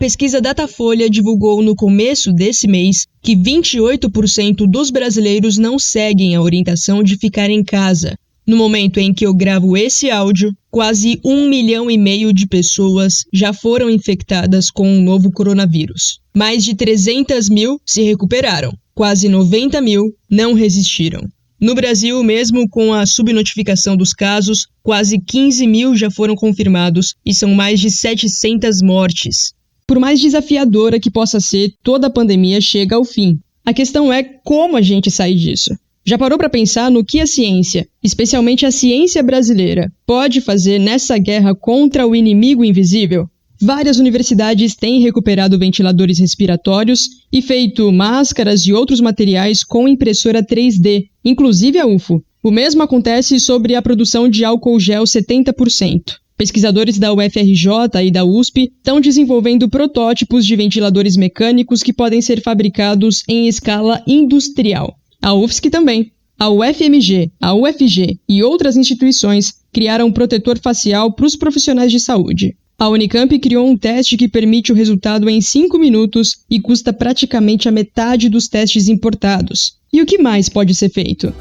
pesquisa Datafolha divulgou no começo desse mês que 28% dos brasileiros não seguem a orientação de ficar em casa. No momento em que eu gravo esse áudio, quase 1,5 milhão de pessoas já foram infectadas com o novo coronavírus. Mais de 300 mil se recuperaram, quase 90 mil não resistiram. No Brasil, mesmo com a subnotificação dos casos, quase 15 mil já foram confirmados e são mais de 700 mortes. Por mais desafiadora que possa ser, toda a pandemia chega ao fim. A questão é como a gente sai disso. Já parou para pensar no que a ciência, especialmente a ciência brasileira, pode fazer nessa guerra contra o inimigo invisível? Várias universidades têm recuperado ventiladores respiratórios e feito máscaras e outros materiais com impressora 3D, inclusive a UFO. O mesmo acontece sobre a produção de álcool gel 70%. Pesquisadores da UFRJ e da USP estão desenvolvendo protótipos de ventiladores mecânicos que podem ser fabricados em escala industrial. A UFSC também. A UFMG, a UFG e outras instituições criaram um protetor facial para os profissionais de saúde. A Unicamp criou um teste que permite o resultado em 5 minutos e custa praticamente a metade dos testes importados. E o que mais pode ser feito?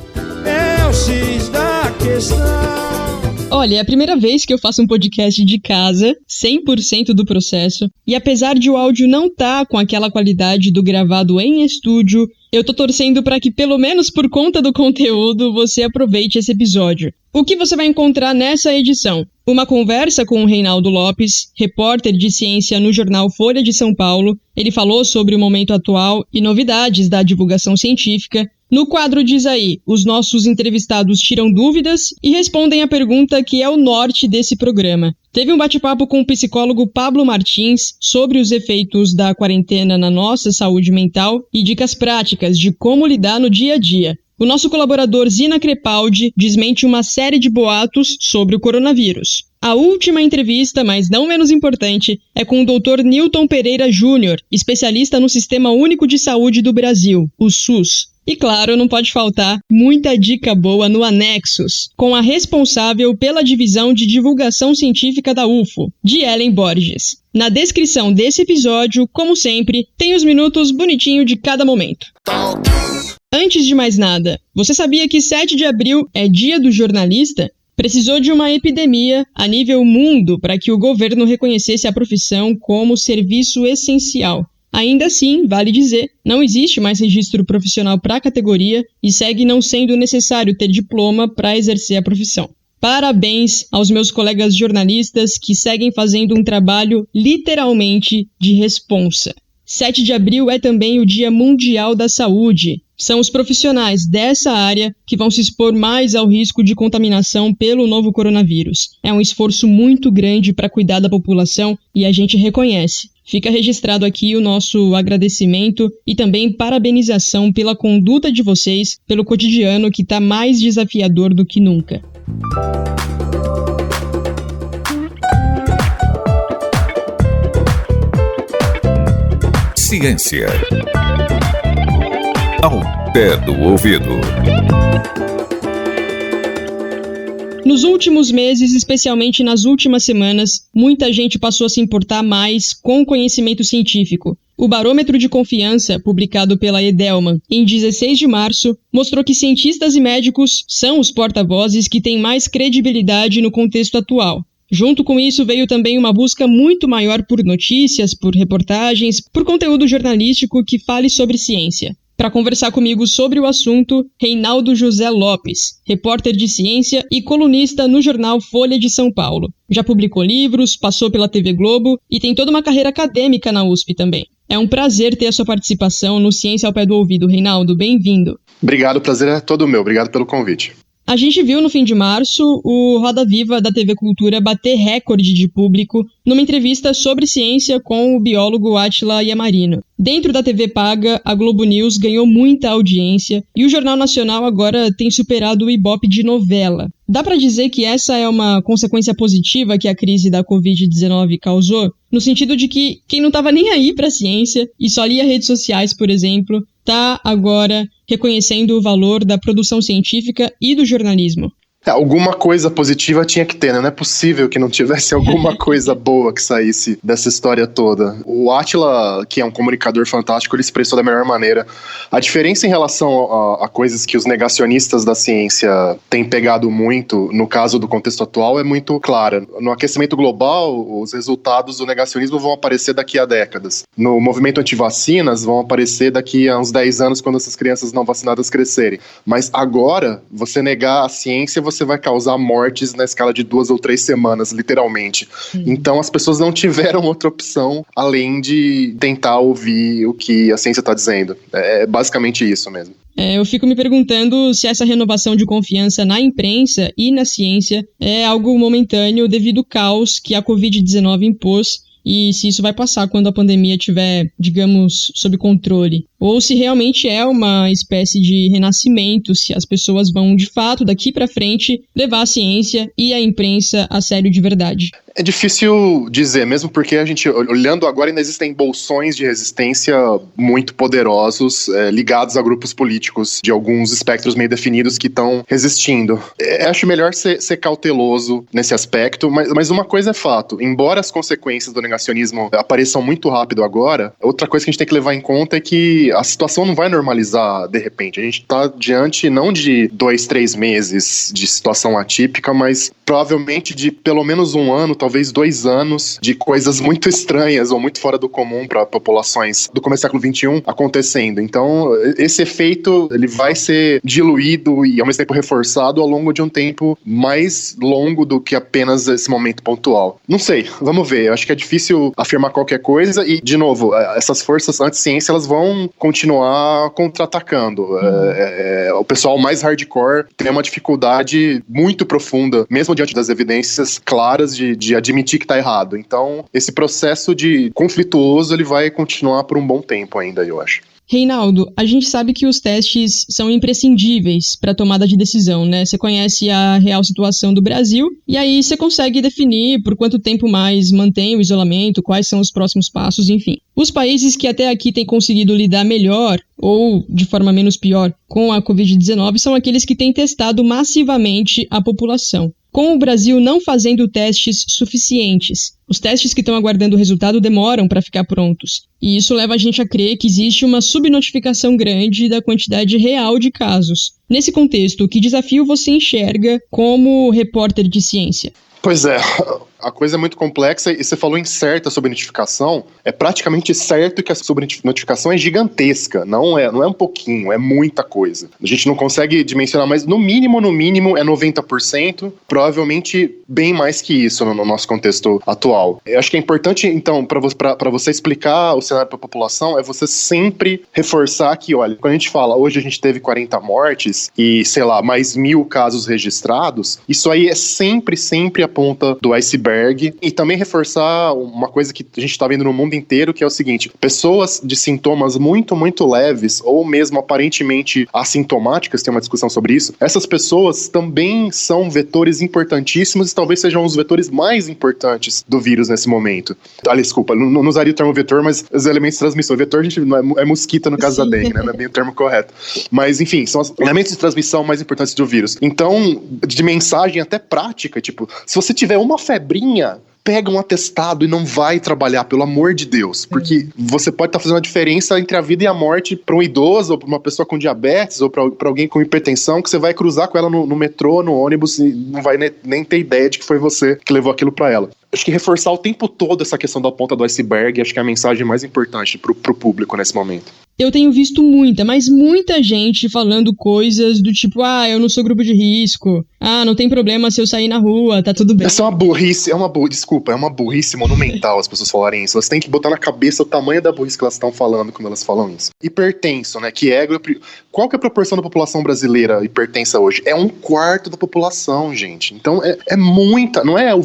É o X da questão. Olha, é a primeira vez que eu faço um podcast de casa, 100% do processo, e apesar de o áudio não estar com aquela qualidade do gravado em estúdio, eu tô torcendo para que, pelo menos por conta do conteúdo, você aproveite esse episódio. O que você vai encontrar nessa edição? Uma conversa com o Reinaldo Lopes, repórter de ciência no jornal Folha de São Paulo. Ele falou sobre o momento atual e novidades da divulgação científica. No quadro Diz Aí, os nossos entrevistados tiram dúvidas e respondem a pergunta que é o norte desse programa. Teve um bate-papo com o psicólogo Pablo Martins sobre os efeitos da quarentena na nossa saúde mental e dicas práticas de como lidar no dia a dia. O nosso colaborador Zina Crepaldi desmente uma série de boatos sobre o coronavírus. A última entrevista, mas não menos importante, é com o Dr. Newton Pereira Júnior, especialista no Sistema Único de Saúde do Brasil, o SUS. E claro, não pode faltar muita dica boa no Anexos, com a responsável pela divisão de divulgação científica da UFO, de Ellen Borges. Na descrição desse episódio, como sempre, tem os minutos bonitinhos de cada momento. Antes de mais nada, você sabia que 7 de abril é Dia do Jornalista? Precisou de uma epidemia a nível mundo para que o governo reconhecesse a profissão como serviço essencial. Ainda assim, vale dizer, não existe mais registro profissional para a categoria e segue não sendo necessário ter diploma para exercer a profissão. Parabéns aos meus colegas jornalistas que seguem fazendo um trabalho literalmente de responsa. 7 de abril é também o Dia Mundial da Saúde. São os profissionais dessa área que vão se expor mais ao risco de contaminação pelo novo coronavírus. É um esforço muito grande para cuidar da população e a gente reconhece. Fica registrado aqui o nosso agradecimento e também parabenização pela conduta de vocês, pelo cotidiano que está mais desafiador do que nunca. Ciência. Ao pé do ouvido. Nos últimos meses, especialmente nas últimas semanas, muita gente passou a se importar mais com o conhecimento científico. O Barômetro de Confiança, publicado pela Edelman em 16 de março, mostrou que cientistas e médicos são os porta-vozes que têm mais credibilidade no contexto atual. Junto com isso, veio também uma busca muito maior por notícias, por reportagens, por conteúdo jornalístico que fale sobre ciência. Para conversar comigo sobre o assunto, Reinaldo José Lopes, repórter de ciência e colunista no jornal Folha de São Paulo. Já publicou livros, passou pela TV Globo e tem toda uma carreira acadêmica na USP também. É um prazer ter a sua participação no Ciência ao Pé do Ouvido. Reinaldo, bem-vindo. Obrigado, o prazer é todo meu. Obrigado pelo convite. A gente viu no fim de março o Roda Viva da TV Cultura bater recorde de público numa entrevista sobre ciência com o biólogo Átila Yamarino. Dentro da TV paga, a Globo News ganhou muita audiência e o Jornal Nacional agora tem superado o Ibope de novela. Dá para dizer que essa é uma consequência positiva que a crise da Covid-19 causou? No sentido de que quem não estava nem aí para a ciência e só lia redes sociais, por exemplo, está agora reconhecendo o valor da produção científica e do jornalismo. Alguma coisa positiva tinha que ter, né? Não é possível que não tivesse alguma coisa boa que saísse dessa história toda. O Átila, que é um comunicador fantástico, ele expressou da melhor maneira. A diferença em relação a coisas que os negacionistas da ciência têm pegado muito, no caso do contexto atual, é muito clara. No aquecimento global, os resultados do negacionismo vão aparecer daqui a décadas. No movimento antivacinas, vão aparecer daqui a uns 10 anos, quando essas crianças não vacinadas crescerem. Mas agora, você negar a ciência, você vai causar mortes na escala de 2 ou 3 semanas, literalmente. Então as pessoas não tiveram outra opção além de tentar ouvir o que a ciência está dizendo. É basicamente isso mesmo. Eu fico me perguntando se essa renovação de confiança na imprensa e na ciência é algo momentâneo devido ao caos que a Covid-19 impôs, e se isso vai passar quando a pandemia estiver, digamos, sob controle. Ou se realmente é uma espécie de renascimento, se as pessoas vão, de fato, daqui para frente, levar a ciência e a imprensa a sério de verdade. É difícil dizer, mesmo porque a gente, olhando agora, ainda existem bolsões de resistência muito poderosos, ligados a grupos políticos de alguns espectros meio definidos que estão resistindo. Acho melhor ser cauteloso nesse aspecto, mas uma coisa é fato, embora as consequências do negacionismo apareçam muito rápido agora, outra coisa que a gente tem que levar em conta é que a situação não vai normalizar de repente. A gente está diante não de 2, 3 meses de situação atípica, mas provavelmente de pelo menos 1 ano, talvez 2 anos de coisas muito estranhas ou muito fora do comum para populações do começo do século XXI acontecendo. Então, esse efeito ele vai ser diluído e ao mesmo tempo reforçado ao longo de um tempo mais longo do que apenas esse momento pontual. Não sei, vamos ver. Eu acho que é difícil afirmar qualquer coisa e, de novo, essas forças anti-ciência elas vão continuar contra-atacando. O pessoal mais hardcore tem uma dificuldade muito profunda, mesmo diante das evidências claras de admitir que está errado. Então, esse processo de conflituoso, ele vai continuar por um bom tempo ainda, eu acho. Reinaldo, a gente sabe que os testes são imprescindíveis para a tomada de decisão, né? Você conhece a real situação do Brasil e aí você consegue definir por quanto tempo mais mantém o isolamento, quais são os próximos passos, enfim. Os países que até aqui têm conseguido lidar melhor ou de forma menos pior com a Covid-19 são aqueles que têm testado massivamente a população. Com o Brasil não fazendo testes suficientes, os testes que estão aguardando o resultado demoram para ficar prontos. E isso leva a gente a crer que existe uma subnotificação grande da quantidade real de casos. Nesse contexto, que desafio você enxerga como repórter de ciência? Pois é, a coisa é muito complexa e você falou em certa sobrenotificação, é praticamente certo que a sobrenotificação é gigantesca, não é um pouquinho, é muita coisa. A gente não consegue dimensionar, mas no mínimo é 90%, provavelmente bem mais que isso no nosso contexto atual. Eu acho que é importante, então, para você explicar o cenário para a população, é você sempre reforçar que, olha, quando a gente fala, hoje a gente teve 40 mortes e, sei lá, mais 1.000 casos registrados, isso aí é sempre a ponta do iceberg, e também reforçar uma coisa que a gente está vendo no mundo inteiro, que é o seguinte: pessoas de sintomas muito, muito leves, ou mesmo aparentemente assintomáticas, tem uma discussão sobre isso, essas pessoas também são vetores importantíssimos e talvez sejam os vetores mais importantes do vírus nesse momento. Desculpa, não usaria o termo vetor, mas os elementos de transmissão. Vetor, a gente não é mosquita no caso da dengue, né? Não é bem o termo correto. Mas, enfim, são os elementos de transmissão mais importantes do vírus. Então, de mensagem até prática, tipo, se você tiver uma febrinha, pega um atestado e não vai trabalhar, pelo amor de Deus, porque você pode estar fazendo a diferença entre a vida e a morte para um idoso, ou para uma pessoa com diabetes, ou para alguém com hipertensão, que você vai cruzar com ela no metrô, no ônibus, e não vai nem ter ideia de que foi você que levou aquilo para ela. Acho que reforçar o tempo todo essa questão da ponta do iceberg, acho que é a mensagem mais importante pro público nesse momento. Eu tenho visto muita gente falando coisas do tipo, eu não sou grupo de risco, não tem problema se eu sair na rua, tá tudo bem. Essa é uma burrice, é uma burrice monumental as pessoas falarem isso. Elas têm que botar na cabeça o tamanho da burrice que elas estão falando quando elas falam isso. Hipertenso, né, que é... Qual que é a proporção da população brasileira hipertensa hoje? É 1/4 da população, gente. Então é muita, não é o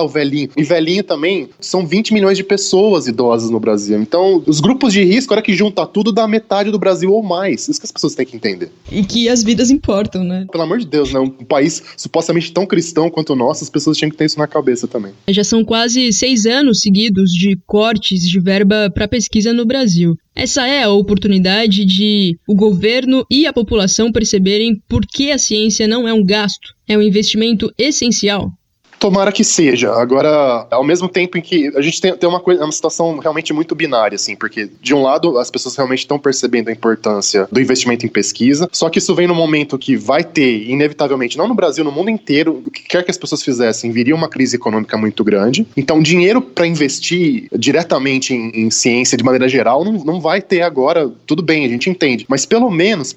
velhinho. E velhinho também, são 20 milhões de pessoas idosas no Brasil. Então, os grupos de risco, a hora que junta tudo, dá metade do Brasil ou mais. Isso que as pessoas têm que entender. E que as vidas importam, né? Pelo amor de Deus, né? Um país supostamente tão cristão quanto o nosso, as pessoas tinham que ter isso na cabeça também. Já são quase 6 anos seguidos de cortes de verba para pesquisa no Brasil. Essa é a oportunidade de o governo e a população perceberem por que a ciência não é um gasto, é um investimento essencial. Tomara que seja. Agora, ao mesmo tempo em que a gente tem uma situação realmente muito binária, assim, porque, de um lado, as pessoas realmente estão percebendo a importância do investimento em pesquisa, só que isso vem no momento que vai ter, inevitavelmente, não no Brasil, no mundo inteiro, o que quer que as pessoas fizessem, viria uma crise econômica muito grande. Então, dinheiro para investir diretamente em ciência, de maneira geral, não vai ter agora. Tudo bem, a gente entende. Mas, pelo menos,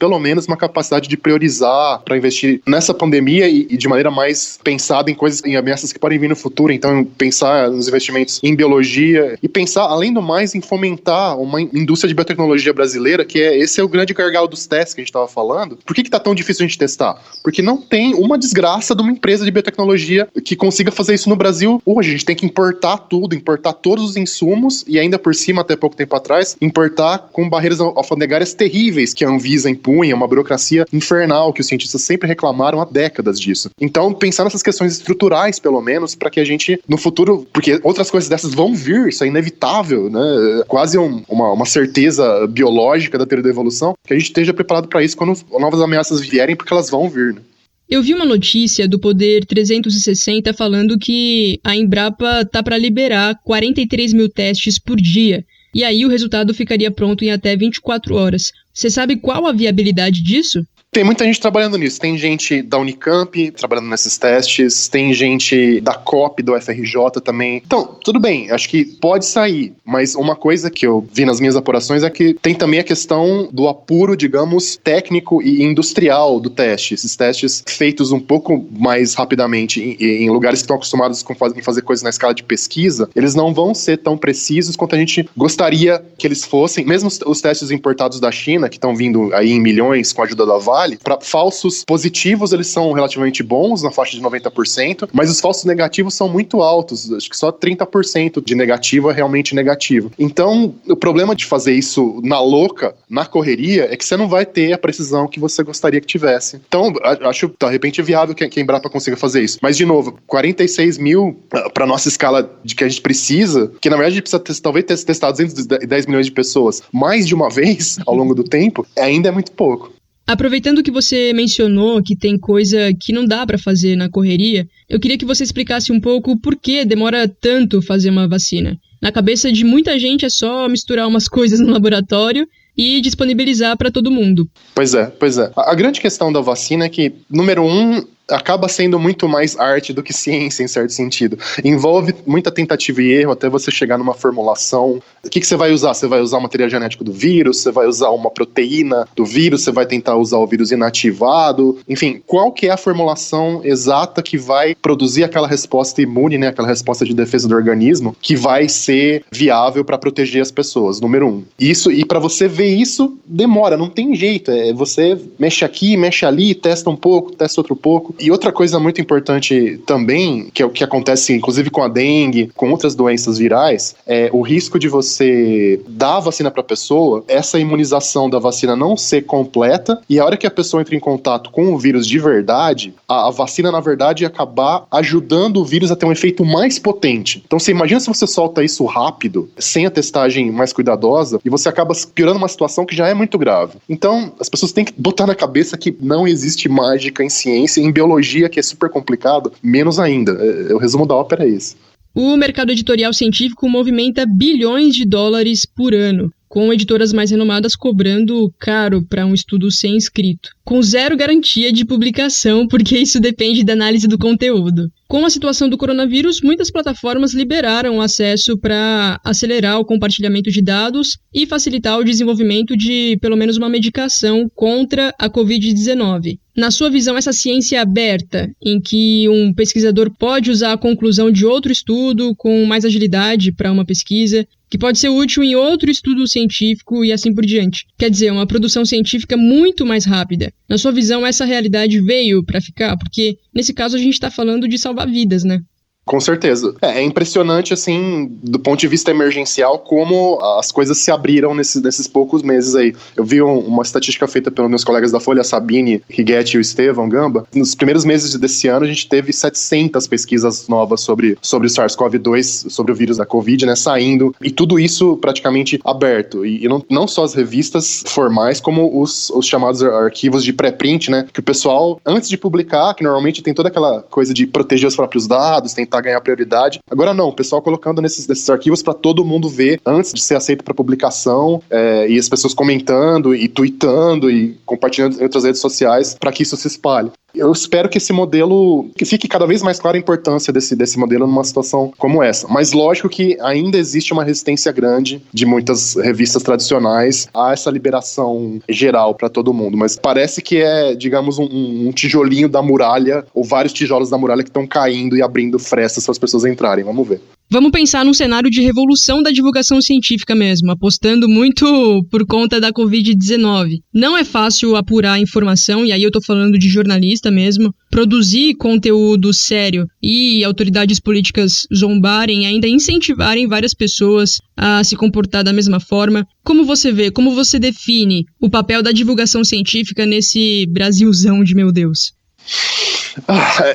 uma capacidade de priorizar para investir nessa pandemia e de maneira mais pensada em coisas, em ameaças que podem vir no futuro, então pensar nos investimentos em biologia e pensar, além do mais, em fomentar uma indústria de biotecnologia brasileira, esse é o grande gargalo dos testes que a gente estava falando. Por que tá tão difícil a gente testar? Porque não tem uma desgraça de uma empresa de biotecnologia que consiga fazer isso no Brasil hoje. A gente tem que importar tudo, importar todos os insumos e ainda por cima, até pouco tempo atrás, importar com barreiras alfandegárias terríveis que a Anvisa impunha, uma burocracia infernal que os cientistas sempre reclamaram há décadas disso. Então, pensar nessas questões estruturais, pelo menos, para que a gente, no futuro, porque outras coisas dessas vão vir, isso é inevitável, né? Quase uma certeza biológica da teoria da evolução, que a gente esteja preparado para isso quando novas ameaças vierem, porque elas vão vir, né? Eu vi uma notícia do Poder 360 falando que a Embrapa tá para liberar 43 mil testes por dia, e aí o resultado ficaria pronto em até 24 horas. Você sabe qual a viabilidade disso? Tem muita gente trabalhando nisso. Tem gente da Unicamp trabalhando nesses testes, tem gente da COP, do FRJ também. Então, tudo bem, acho que pode sair, mas uma coisa que eu vi nas minhas apurações é que tem também a questão do apuro, digamos, técnico e industrial do teste. Esses testes feitos um pouco mais rapidamente em lugares que estão acostumados em fazer coisas na escala de pesquisa, eles não vão ser tão precisos quanto a gente gostaria que eles fossem. Mesmo os testes importados da China, que estão vindo aí em milhões com a ajuda da Vale, para falsos positivos eles são relativamente bons, na faixa de 90%, mas os falsos negativos são muito altos, acho que só 30% de negativo é realmente negativo. Então, o problema de fazer isso na louca, na correria, é que você não vai ter a precisão que você gostaria que tivesse. Então, acho, de repente, viável que a Embrapa consiga fazer isso. Mas, de novo, 46 mil para nossa escala de que a gente precisa, que na verdade a gente precisa talvez testar 210 milhões de pessoas mais de uma vez ao longo do tempo, ainda é muito pouco. Aproveitando que você mencionou que tem coisa que não dá para fazer na correria, eu queria que você explicasse um pouco por que demora tanto fazer uma vacina. Na cabeça de muita gente é só misturar umas coisas no laboratório e disponibilizar para todo mundo. Pois é. A grande questão da vacina é que, número 1, acaba sendo muito mais arte do que ciência, em certo sentido. Envolve muita tentativa e erro até você chegar numa formulação. O que você vai usar? Você vai usar o material genético do vírus? Você vai usar uma proteína do vírus? Você vai tentar usar o vírus inativado? Enfim, qual que é a formulação exata que vai produzir aquela resposta imune, né? Aquela resposta de defesa do organismo, que vai ser viável para proteger as pessoas, número 1. E para você ver isso, demora, não tem jeito. Você mexe aqui, mexe ali, testa um pouco, testa outro pouco. E outra coisa muito importante também, que é o que acontece inclusive com a dengue, com outras doenças virais, é o risco de você dar a vacina para a pessoa, essa imunização da vacina não ser completa, e a hora que a pessoa entra em contato com o vírus de verdade, a vacina, na verdade, acabar ajudando o vírus a ter um efeito mais potente. Então você imagina se você solta isso rápido, sem a testagem mais cuidadosa, e você acaba piorando uma situação que já é muito grave. Então, as pessoas têm que botar na cabeça que não existe mágica em ciência, em biologia, que é super complicado, menos ainda. O resumo da ópera é esse. O mercado editorial científico movimenta bilhões de dólares por ano, com editoras mais renomadas cobrando caro para um estudo ser inscrito, com zero garantia de publicação, porque isso depende da análise do conteúdo. Com a situação do coronavírus, muitas plataformas liberaram acesso para acelerar o compartilhamento de dados e facilitar o desenvolvimento de, pelo menos, uma medicação contra a Covid-19. Na sua visão, essa ciência aberta, em que um pesquisador pode usar a conclusão de outro estudo com mais agilidade para uma pesquisa, que pode ser útil em outro estudo científico e assim por diante. Quer dizer, uma produção científica muito mais rápida. Na sua visão, essa realidade veio para ficar? Porque, nesse caso, a gente está falando de salvar vidas, né? Com certeza. É impressionante, assim, do ponto de vista emergencial, como as coisas se abriram nesses poucos meses aí. Eu vi uma estatística feita pelos meus colegas da Folha, a Sabine Righetti e o Estevão Gamba. Nos primeiros meses desse ano, a gente teve 700 pesquisas novas sobre o SARS-CoV-2, sobre o vírus da Covid, né, saindo. E tudo isso praticamente aberto. E não só as revistas formais, como os chamados arquivos de pré-print, né, que o pessoal, antes de publicar, que normalmente tem toda aquela coisa de proteger os próprios dados, tentar ganhar prioridade. Agora não, o pessoal colocando nesses arquivos para todo mundo ver antes de ser aceito para publicação, e as pessoas comentando e tweetando e compartilhando em outras redes sociais para que isso se espalhe. Eu espero que esse modelo, que fique cada vez mais clara a importância desse modelo numa situação como essa. Mas lógico que ainda existe uma resistência grande de muitas revistas tradicionais a essa liberação geral para todo mundo. Mas parece que é, digamos, um tijolinho da muralha, ou vários tijolos da muralha que estão caindo e abrindo frestas para as pessoas entrarem. Vamos ver. Vamos pensar num cenário de revolução da divulgação científica mesmo, apostando muito por conta da Covid-19. Não é fácil apurar informação, e aí eu tô falando de jornalista mesmo, produzir conteúdo sério e autoridades políticas zombarem, ainda incentivarem várias pessoas a se comportar da mesma forma. Como você vê, como você define o papel da divulgação científica nesse Brasilzão de meu Deus?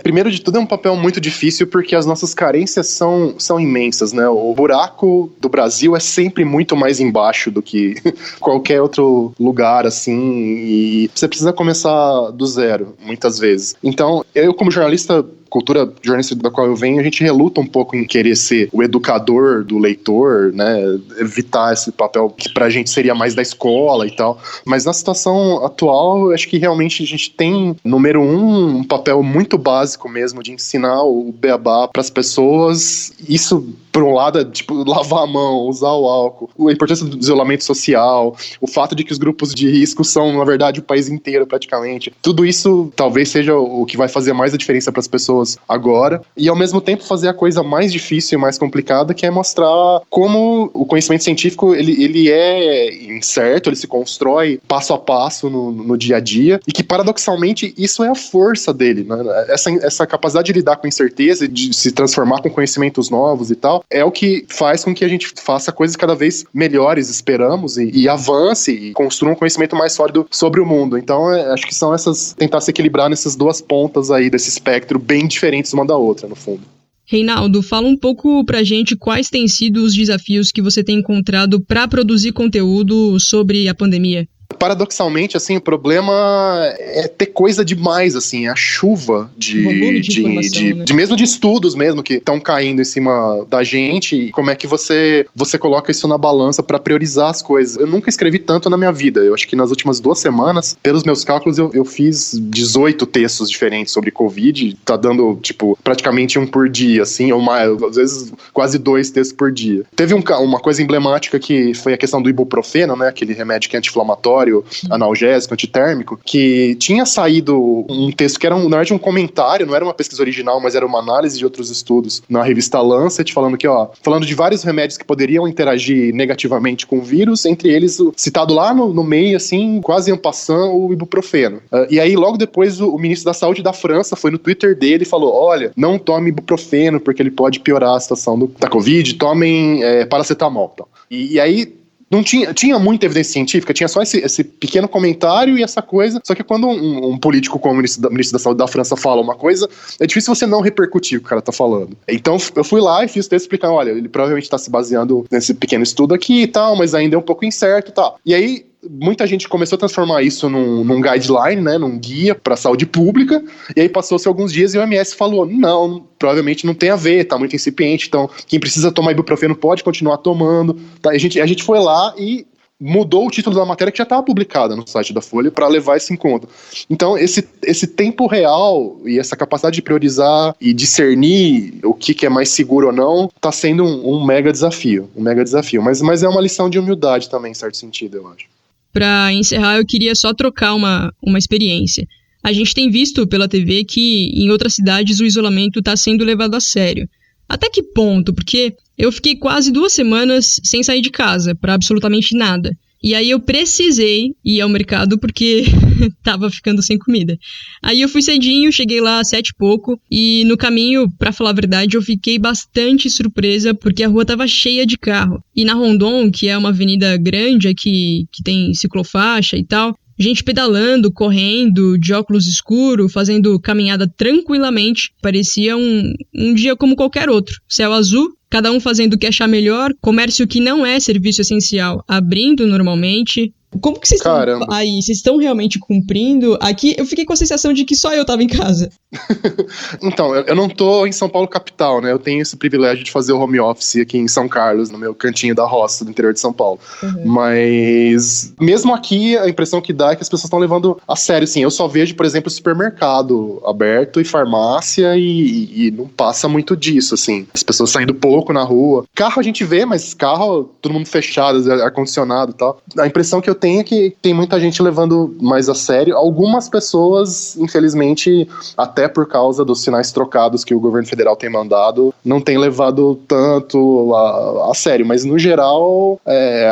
Primeiro de tudo é um papel muito difícil porque as nossas carências são imensas, né? O buraco do Brasil é sempre muito mais embaixo do que qualquer outro lugar, assim, e você precisa começar do zero, muitas vezes. Então, eu como jornalista, cultura jornalista da qual eu venho, a gente reluta um pouco em querer ser o educador do leitor, né, evitar esse papel que pra gente seria mais da escola e tal, mas na situação atual, acho que realmente a gente tem, número um papel muito básico mesmo de ensinar o beabá pras pessoas. Isso, por um lado, é tipo lavar a mão, usar o álcool, a importância do isolamento social, o fato de que os grupos de risco são, na verdade, o país inteiro praticamente. Tudo isso talvez seja o que vai fazer mais a diferença pras pessoas agora, e ao mesmo tempo fazer a coisa mais difícil e mais complicada, que é mostrar como o conhecimento científico ele é incerto, ele se constrói passo a passo no dia a dia, e que paradoxalmente isso é a força dele, né? Essa capacidade de lidar com incerteza, de se transformar com conhecimentos novos e tal, é o que faz com que a gente faça coisas cada vez melhores, esperamos, e avance e construa um conhecimento mais sólido sobre o mundo. Então acho que são tentar se equilibrar nessas duas pontas aí desse espectro bem diferentes uma da outra, no fundo. Reinaldo, fala um pouco pra gente quais têm sido os desafios que você tem encontrado para produzir conteúdo sobre a pandemia. Paradoxalmente, assim, o problema é ter coisa demais, assim, a chuva mesmo de estudos mesmo que estão caindo em cima da gente, e como é que você coloca isso na balança para priorizar as coisas. Eu nunca escrevi tanto na minha vida, eu acho que nas últimas 2 semanas, pelos meus cálculos, eu fiz 18 textos diferentes sobre Covid, tá dando, tipo, praticamente um por dia, assim, ou mais, às vezes quase 2 textos por dia. Teve uma coisa emblemática que foi a questão do ibuprofeno, né, aquele remédio que é anti-inflamatório, analgésico, antitérmico, que tinha saído um texto que era, na verdade, um comentário, não era uma pesquisa original, mas era uma análise de outros estudos na revista Lancet, falando de vários remédios que poderiam interagir negativamente com o vírus, entre eles, citado lá no meio, assim, quase en passant, o ibuprofeno. E aí, logo depois, o ministro da Saúde da França foi no Twitter dele e falou, olha, não tome ibuprofeno, porque ele pode piorar a situação da Covid, tomem paracetamol. Então. E aí, não tinha muita evidência científica, tinha só esse pequeno comentário e essa coisa, só que quando um político como o ministro da Saúde da França fala uma coisa, é difícil você não repercutir o que o cara tá falando. Então eu fui lá e fiz o texto explicando, olha, ele provavelmente tá se baseando nesse pequeno estudo aqui e tal, mas ainda é um pouco incerto e tal. E aí, muita gente começou a transformar isso num guideline, né, num guia para a saúde pública, e aí passou-se alguns dias e o OMS falou, não, provavelmente não tem a ver, tá muito incipiente, então quem precisa tomar ibuprofeno pode continuar tomando. Tá? A gente foi lá e mudou o título da matéria que já estava publicada no site da Folha para levar isso em conta. Então, esse tempo real e essa capacidade de priorizar e discernir o que é mais seguro ou não está sendo um mega desafio, mas é uma lição de humildade também, em certo sentido, eu acho. Para encerrar, eu queria só trocar uma experiência. A gente tem visto pela TV que em outras cidades o isolamento está sendo levado a sério. Até que ponto? Porque eu fiquei quase 2 semanas sem sair de casa, para absolutamente nada. E aí eu precisei ir ao mercado porque tava ficando sem comida. Aí eu fui cedinho, cheguei lá às 7 e pouco, e no caminho, pra falar a verdade, eu fiquei bastante surpresa porque a rua tava cheia de carro. E na Rondon, que é uma avenida grande aqui, que tem ciclofaixa e tal, gente pedalando, correndo, de óculos escuros, fazendo caminhada tranquilamente. Parecia um dia como qualquer outro. Céu azul, cada um fazendo o que achar melhor, comércio que não é serviço essencial abrindo normalmente. Como que vocês estão aí? Vocês estão realmente cumprindo? Aqui eu fiquei com a sensação de que só eu tava em casa. Então, eu não tô em São Paulo capital, né? Eu tenho esse privilégio de fazer o home office aqui em São Carlos, no meu cantinho da roça do interior de São Paulo. Mas, mesmo aqui, a impressão que dá é que as pessoas estão levando a sério, assim. Eu só vejo, por exemplo, supermercado aberto e farmácia e não passa muito disso, assim. As pessoas saindo pouco na rua. Carro a gente vê, mas carro, todo mundo fechado, ar-condicionado e tal. A impressão que eu tenho é que tem muita gente levando mais a sério. Algumas pessoas, infelizmente, até por causa dos sinais trocados que o governo federal tem mandado, não tem levado tanto a sério, mas no geral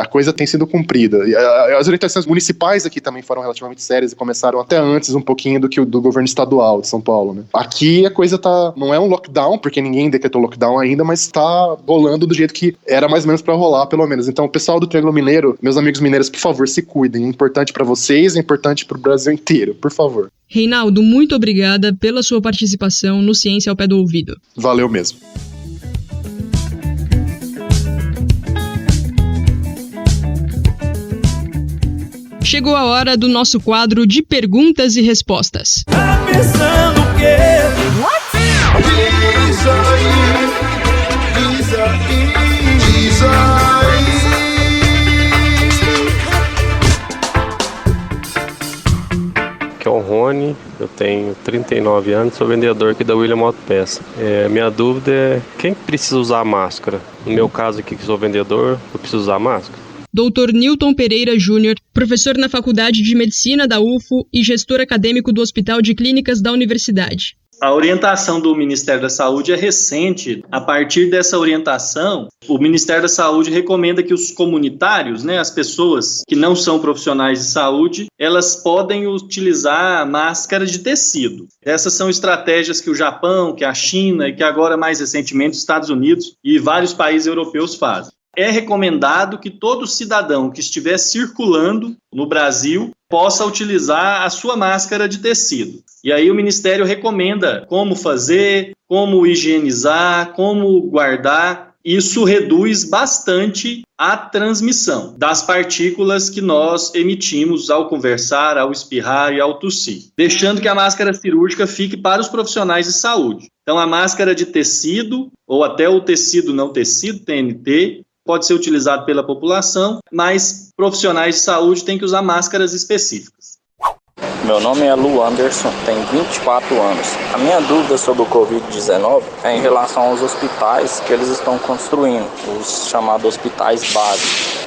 a coisa tem sido cumprida. E as orientações municipais aqui também foram relativamente sérias e começaram até antes um pouquinho do que o do governo estadual de São Paulo, né? Aqui a coisa não é um lockdown, porque ninguém decretou lockdown ainda, mas tá rolando do jeito que era mais ou menos pra rolar, pelo menos. Então, o pessoal do Triângulo Mineiro, meus amigos mineiros, por favor, se cuidem. É importante pra vocês, é importante pro Brasil inteiro, por favor. Reinaldo, muito obrigada pela sua participação no Ciência ao Pé do Ouvido. Valeu mesmo. Chegou a hora do nosso quadro de perguntas e respostas. Tá pensando o quê? Diz aí, diz aí, diz aí. Aqui é o Rony, eu tenho 39 anos, sou vendedor aqui da William Autopeça. Minha dúvida é quem precisa usar máscara? No meu caso aqui, que sou vendedor, eu preciso usar máscara? Dr. Newton Pereira Júnior, professor na Faculdade de Medicina da UFO e gestor acadêmico do Hospital de Clínicas da Universidade. A orientação do Ministério da Saúde é recente. A partir dessa orientação, o Ministério da Saúde recomenda que os comunitários, né, as pessoas que não são profissionais de saúde, elas podem utilizar máscara de tecido. Essas são estratégias que o Japão, que a China e que agora mais recentemente os Estados Unidos e vários países europeus fazem. É recomendado que todo cidadão que estiver circulando no Brasil possa utilizar a sua máscara de tecido. E aí o Ministério recomenda como fazer, como higienizar, como guardar. Isso reduz bastante a transmissão das partículas que nós emitimos ao conversar, ao espirrar e ao tossir, deixando que a máscara cirúrgica fique para os profissionais de saúde. Então, a máscara de tecido, ou até o tecido não tecido, TNT, pode ser utilizado pela população, mas profissionais de saúde têm que usar máscaras específicas. Meu nome é Lu Anderson, tenho 24 anos. A minha dúvida sobre o Covid-19 é em relação aos hospitais que eles estão construindo, os chamados hospitais básicos.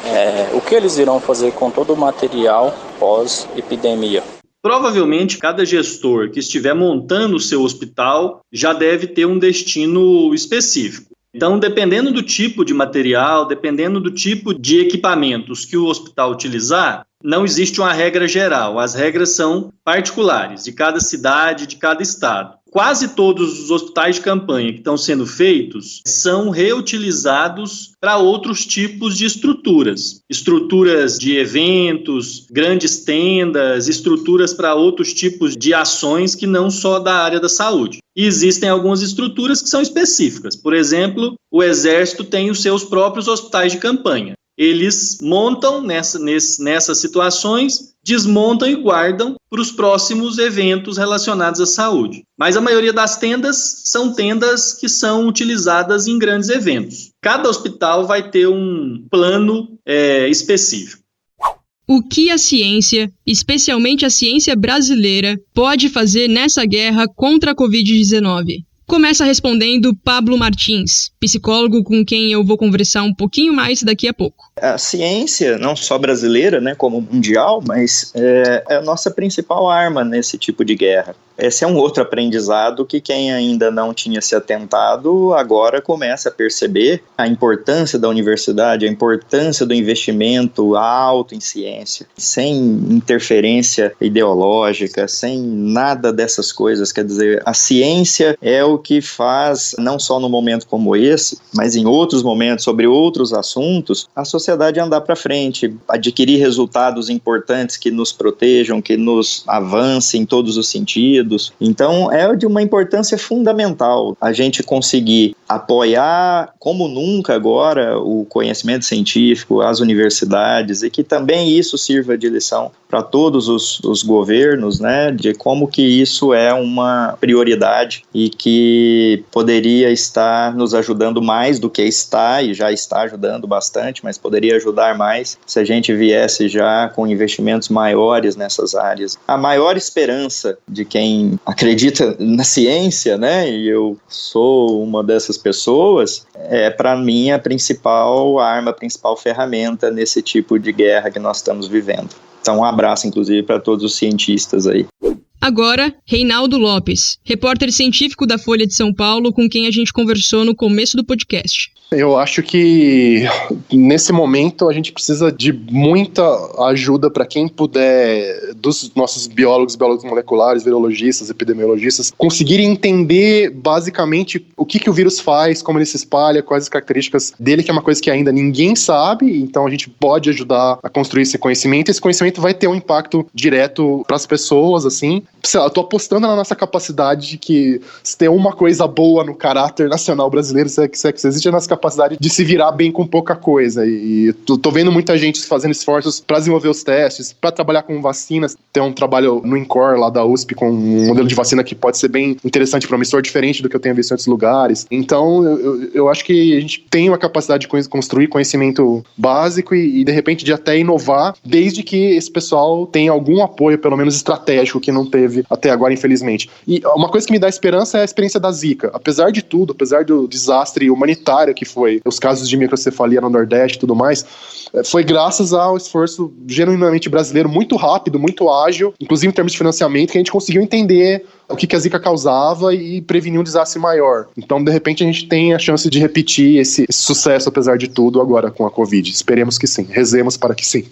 O que eles irão fazer com todo o material pós-epidemia? Provavelmente, cada gestor que estiver montando o seu hospital já deve ter um destino específico. Então, dependendo do tipo de material, dependendo do tipo de equipamentos que o hospital utilizar, não existe uma regra geral. As regras são particulares de cada cidade, de cada estado. Quase todos os hospitais de campanha que estão sendo feitos são reutilizados para outros tipos de estruturas. Estruturas de eventos, grandes tendas, estruturas para outros tipos de ações que não só da área da saúde. E existem algumas estruturas que são específicas. Por exemplo, o Exército tem os seus próprios hospitais de campanha. Eles montam nessas situações, desmontam e guardam para os próximos eventos relacionados à saúde. Mas a maioria das tendas são tendas que são utilizadas em grandes eventos. Cada hospital vai ter um plano específico. O que a ciência, especialmente a ciência brasileira, pode fazer nessa guerra contra a Covid-19? Começa respondendo Pablo Martins, psicólogo com quem eu vou conversar um pouquinho mais daqui a pouco. A ciência, não só brasileira, né, como mundial, mas é a nossa principal arma nesse tipo de guerra. Esse é um outro aprendizado que quem ainda não tinha se atentado agora começa a perceber a importância da universidade, a importância do investimento alto em ciência, sem interferência ideológica, sem nada dessas coisas. Quer dizer, a ciência é o que faz, não só no momento como esse, mas em outros momentos, sobre outros assuntos, a sociedade andar para frente, adquirir resultados importantes que nos protejam, que nos avancem em todos os sentidos. Então, é de uma importância fundamental a gente conseguir apoiar, como nunca agora, o conhecimento científico, as universidades, e que também isso sirva de lição para todos os governos, né, de como que isso é uma prioridade e que poderia estar nos ajudando mais do que está, e já está ajudando bastante, mas poderia ajudar mais se a gente viesse já com investimentos maiores nessas áreas. A maior esperança de quem acredita na ciência, né, e eu sou uma dessas pessoas, é para mim a principal arma, a principal ferramenta nesse tipo de guerra que nós estamos vivendo. Então, um abraço, inclusive, para todos os cientistas aí. Agora, Reinaldo Lopes, repórter científico da Folha de São Paulo, com quem a gente conversou no começo do podcast. Eu acho que nesse momento a gente precisa de muita ajuda para quem puder, dos nossos biólogos moleculares, virologistas, epidemiologistas, conseguirem entender basicamente o que o vírus faz, como ele se espalha, quais as características dele, que é uma coisa que ainda ninguém sabe, então a gente pode ajudar a construir esse conhecimento, e esse conhecimento vai ter um impacto direto para as pessoas, assim. Sei lá, eu tô apostando na nossa capacidade de que se tem uma coisa boa no caráter nacional brasileiro, se existe a nossa capacidade de se virar bem com pouca coisa, e tô vendo muita gente fazendo esforços para desenvolver os testes, para trabalhar com vacinas. Tem um trabalho no INCOR lá da USP com um modelo de vacina que pode ser bem interessante, promissor, diferente do que eu tenho visto em outros lugares. Então eu acho que a gente tem uma capacidade de construir conhecimento básico e de repente de até inovar, desde que esse pessoal tenha algum apoio, pelo menos estratégico, que não teve até agora, infelizmente. E uma coisa que me dá esperança é a experiência da Zika. Apesar de tudo, apesar do desastre humanitário que foi os casos de microcefalia no Nordeste e tudo mais, foi graças ao esforço genuinamente brasileiro, muito rápido, muito ágil, inclusive em termos de financiamento, que a gente conseguiu entender o que a Zika causava e prevenir um desastre maior. Então, de repente, a gente tem a chance de repetir esse sucesso, apesar de tudo, agora com a Covid. Esperemos que sim. Rezemos para que sim.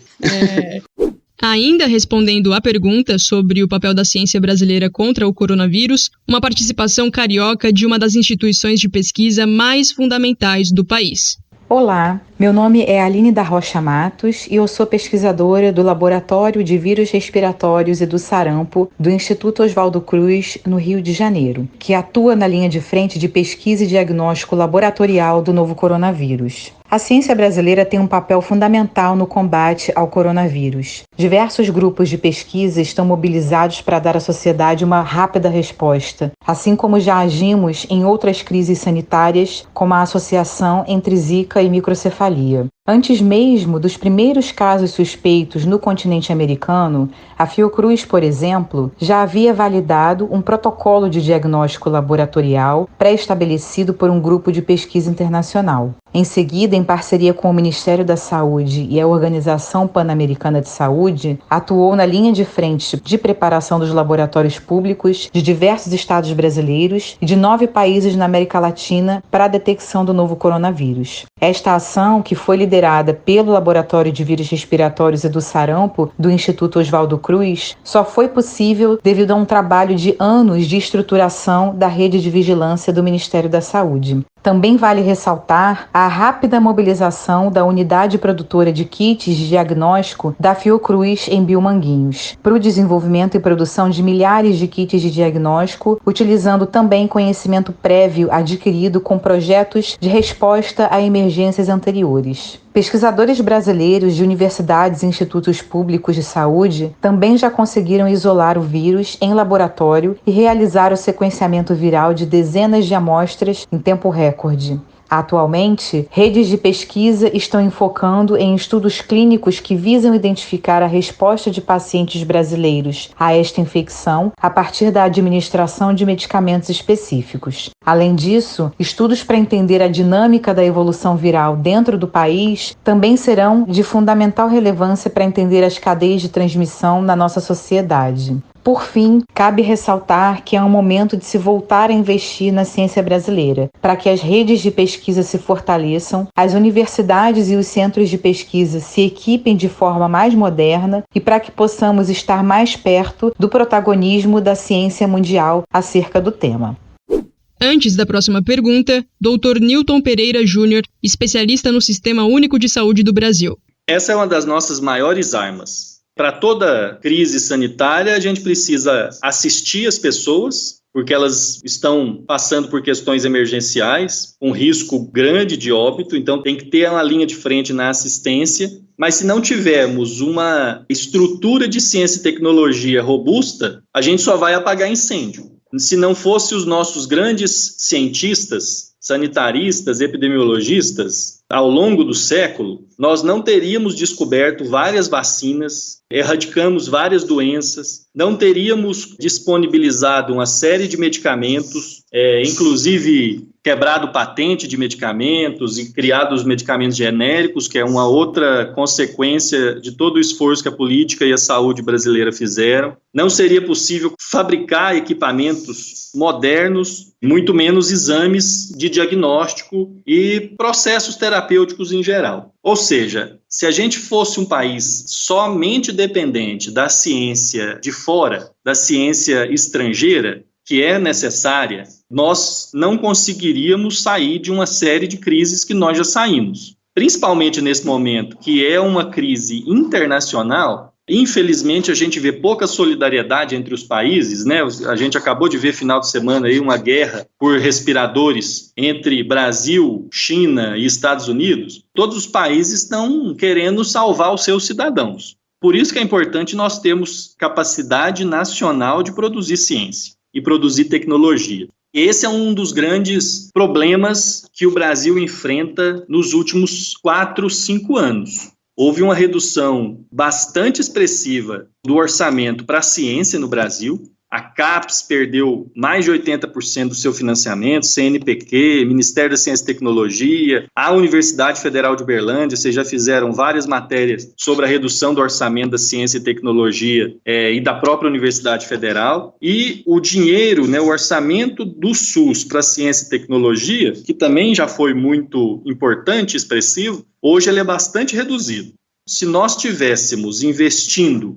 Ainda respondendo à pergunta sobre o papel da ciência brasileira contra o coronavírus, uma participação carioca de uma das instituições de pesquisa mais fundamentais do país. Olá, meu nome é Aline da Rocha Matos e eu sou pesquisadora do Laboratório de Vírus Respiratórios e do Sarampo do Instituto Oswaldo Cruz, no Rio de Janeiro, que atua na linha de frente de pesquisa e diagnóstico laboratorial do novo coronavírus. A ciência brasileira tem um papel fundamental no combate ao coronavírus. Diversos grupos de pesquisa estão mobilizados para dar à sociedade uma rápida resposta, assim como já agimos em outras crises sanitárias, como a associação entre Zika e microcefalia. Antes mesmo dos primeiros casos suspeitos no continente americano, a Fiocruz, por exemplo, já havia validado um protocolo de diagnóstico laboratorial pré-estabelecido por um grupo de pesquisa internacional. Em seguida, em parceria com o Ministério da Saúde e a Organização Pan-Americana de Saúde, atuou na linha de frente de preparação dos laboratórios públicos de diversos estados brasileiros e de 9 países na América Latina para a detecção do novo coronavírus. Esta ação, que foi liderada pelo Laboratório de Vírus Respiratórios e do Sarampo do Instituto Oswaldo Cruz, só foi possível devido a um trabalho de anos de estruturação da rede de vigilância do Ministério da Saúde. Também vale ressaltar a rápida mobilização da unidade produtora de kits de diagnóstico da Fiocruz em Biomanguinhos, para o desenvolvimento e produção de milhares de kits de diagnóstico, utilizando também conhecimento prévio adquirido com projetos de resposta a emergências anteriores. Pesquisadores brasileiros de universidades e institutos públicos de saúde também já conseguiram isolar o vírus em laboratório e realizar o sequenciamento viral de dezenas de amostras em tempo recorde. Atualmente, redes de pesquisa estão enfocando em estudos clínicos que visam identificar a resposta de pacientes brasileiros a esta infecção a partir da administração de medicamentos específicos. Além disso, estudos para entender a dinâmica da evolução viral dentro do país também serão de fundamental relevância para entender as cadeias de transmissão na nossa sociedade. Por fim, cabe ressaltar que é um momento de se voltar a investir na ciência brasileira, para que as redes de pesquisa se fortaleçam, as universidades e os centros de pesquisa se equipem de forma mais moderna e para que possamos estar mais perto do protagonismo da ciência mundial acerca do tema. Antes da próxima pergunta, Dr. Newton Pereira Júnior, especialista no Sistema Único de Saúde do Brasil. Essa é uma das nossas maiores armas. Para toda crise sanitária, a gente precisa assistir as pessoas, porque elas estão passando por questões emergenciais, um risco grande de óbito, então tem que ter uma linha de frente na assistência. Mas se não tivermos uma estrutura de ciência e tecnologia robusta, a gente só vai apagar incêndio. Se não fosse os nossos grandes cientistas, sanitaristas, epidemiologistas, ao longo do século, nós não teríamos descoberto várias vacinas, erradicamos várias doenças, não teríamos disponibilizado uma série de medicamentos, inclusive quebrado patente de medicamentos e criado os medicamentos genéricos, que é uma outra consequência de todo o esforço que a política e a saúde brasileira fizeram. Não seria possível fabricar equipamentos modernos, muito menos exames de diagnóstico e processos terapêuticos em geral. Ou seja, se a gente fosse um país somente dependente da ciência de fora, da ciência estrangeira, que é necessária, nós não conseguiríamos sair de uma série de crises que nós já saímos. Principalmente nesse momento, que é uma crise internacional, infelizmente a gente vê pouca solidariedade entre os países, né? A gente acabou de ver final de semana aí uma guerra por respiradores entre Brasil, China e Estados Unidos. Todos os países estão querendo salvar os seus cidadãos. Por isso que é importante nós termos capacidade nacional de produzir ciência e produzir tecnologia. Esse é um dos grandes problemas que o Brasil enfrenta nos últimos 4, 5 anos. Houve uma redução bastante expressiva do orçamento para a ciência no Brasil. A CAPES perdeu mais de 80% do seu financiamento, CNPq, Ministério da Ciência e Tecnologia, a Universidade Federal de Uberlândia, vocês já fizeram várias matérias sobre a redução do orçamento da ciência e tecnologia e da própria Universidade Federal. E o dinheiro, né, o orçamento do SUS para ciência e tecnologia, que também já foi muito importante e expressivo, hoje ele é bastante reduzido. Se nós estivéssemos investindo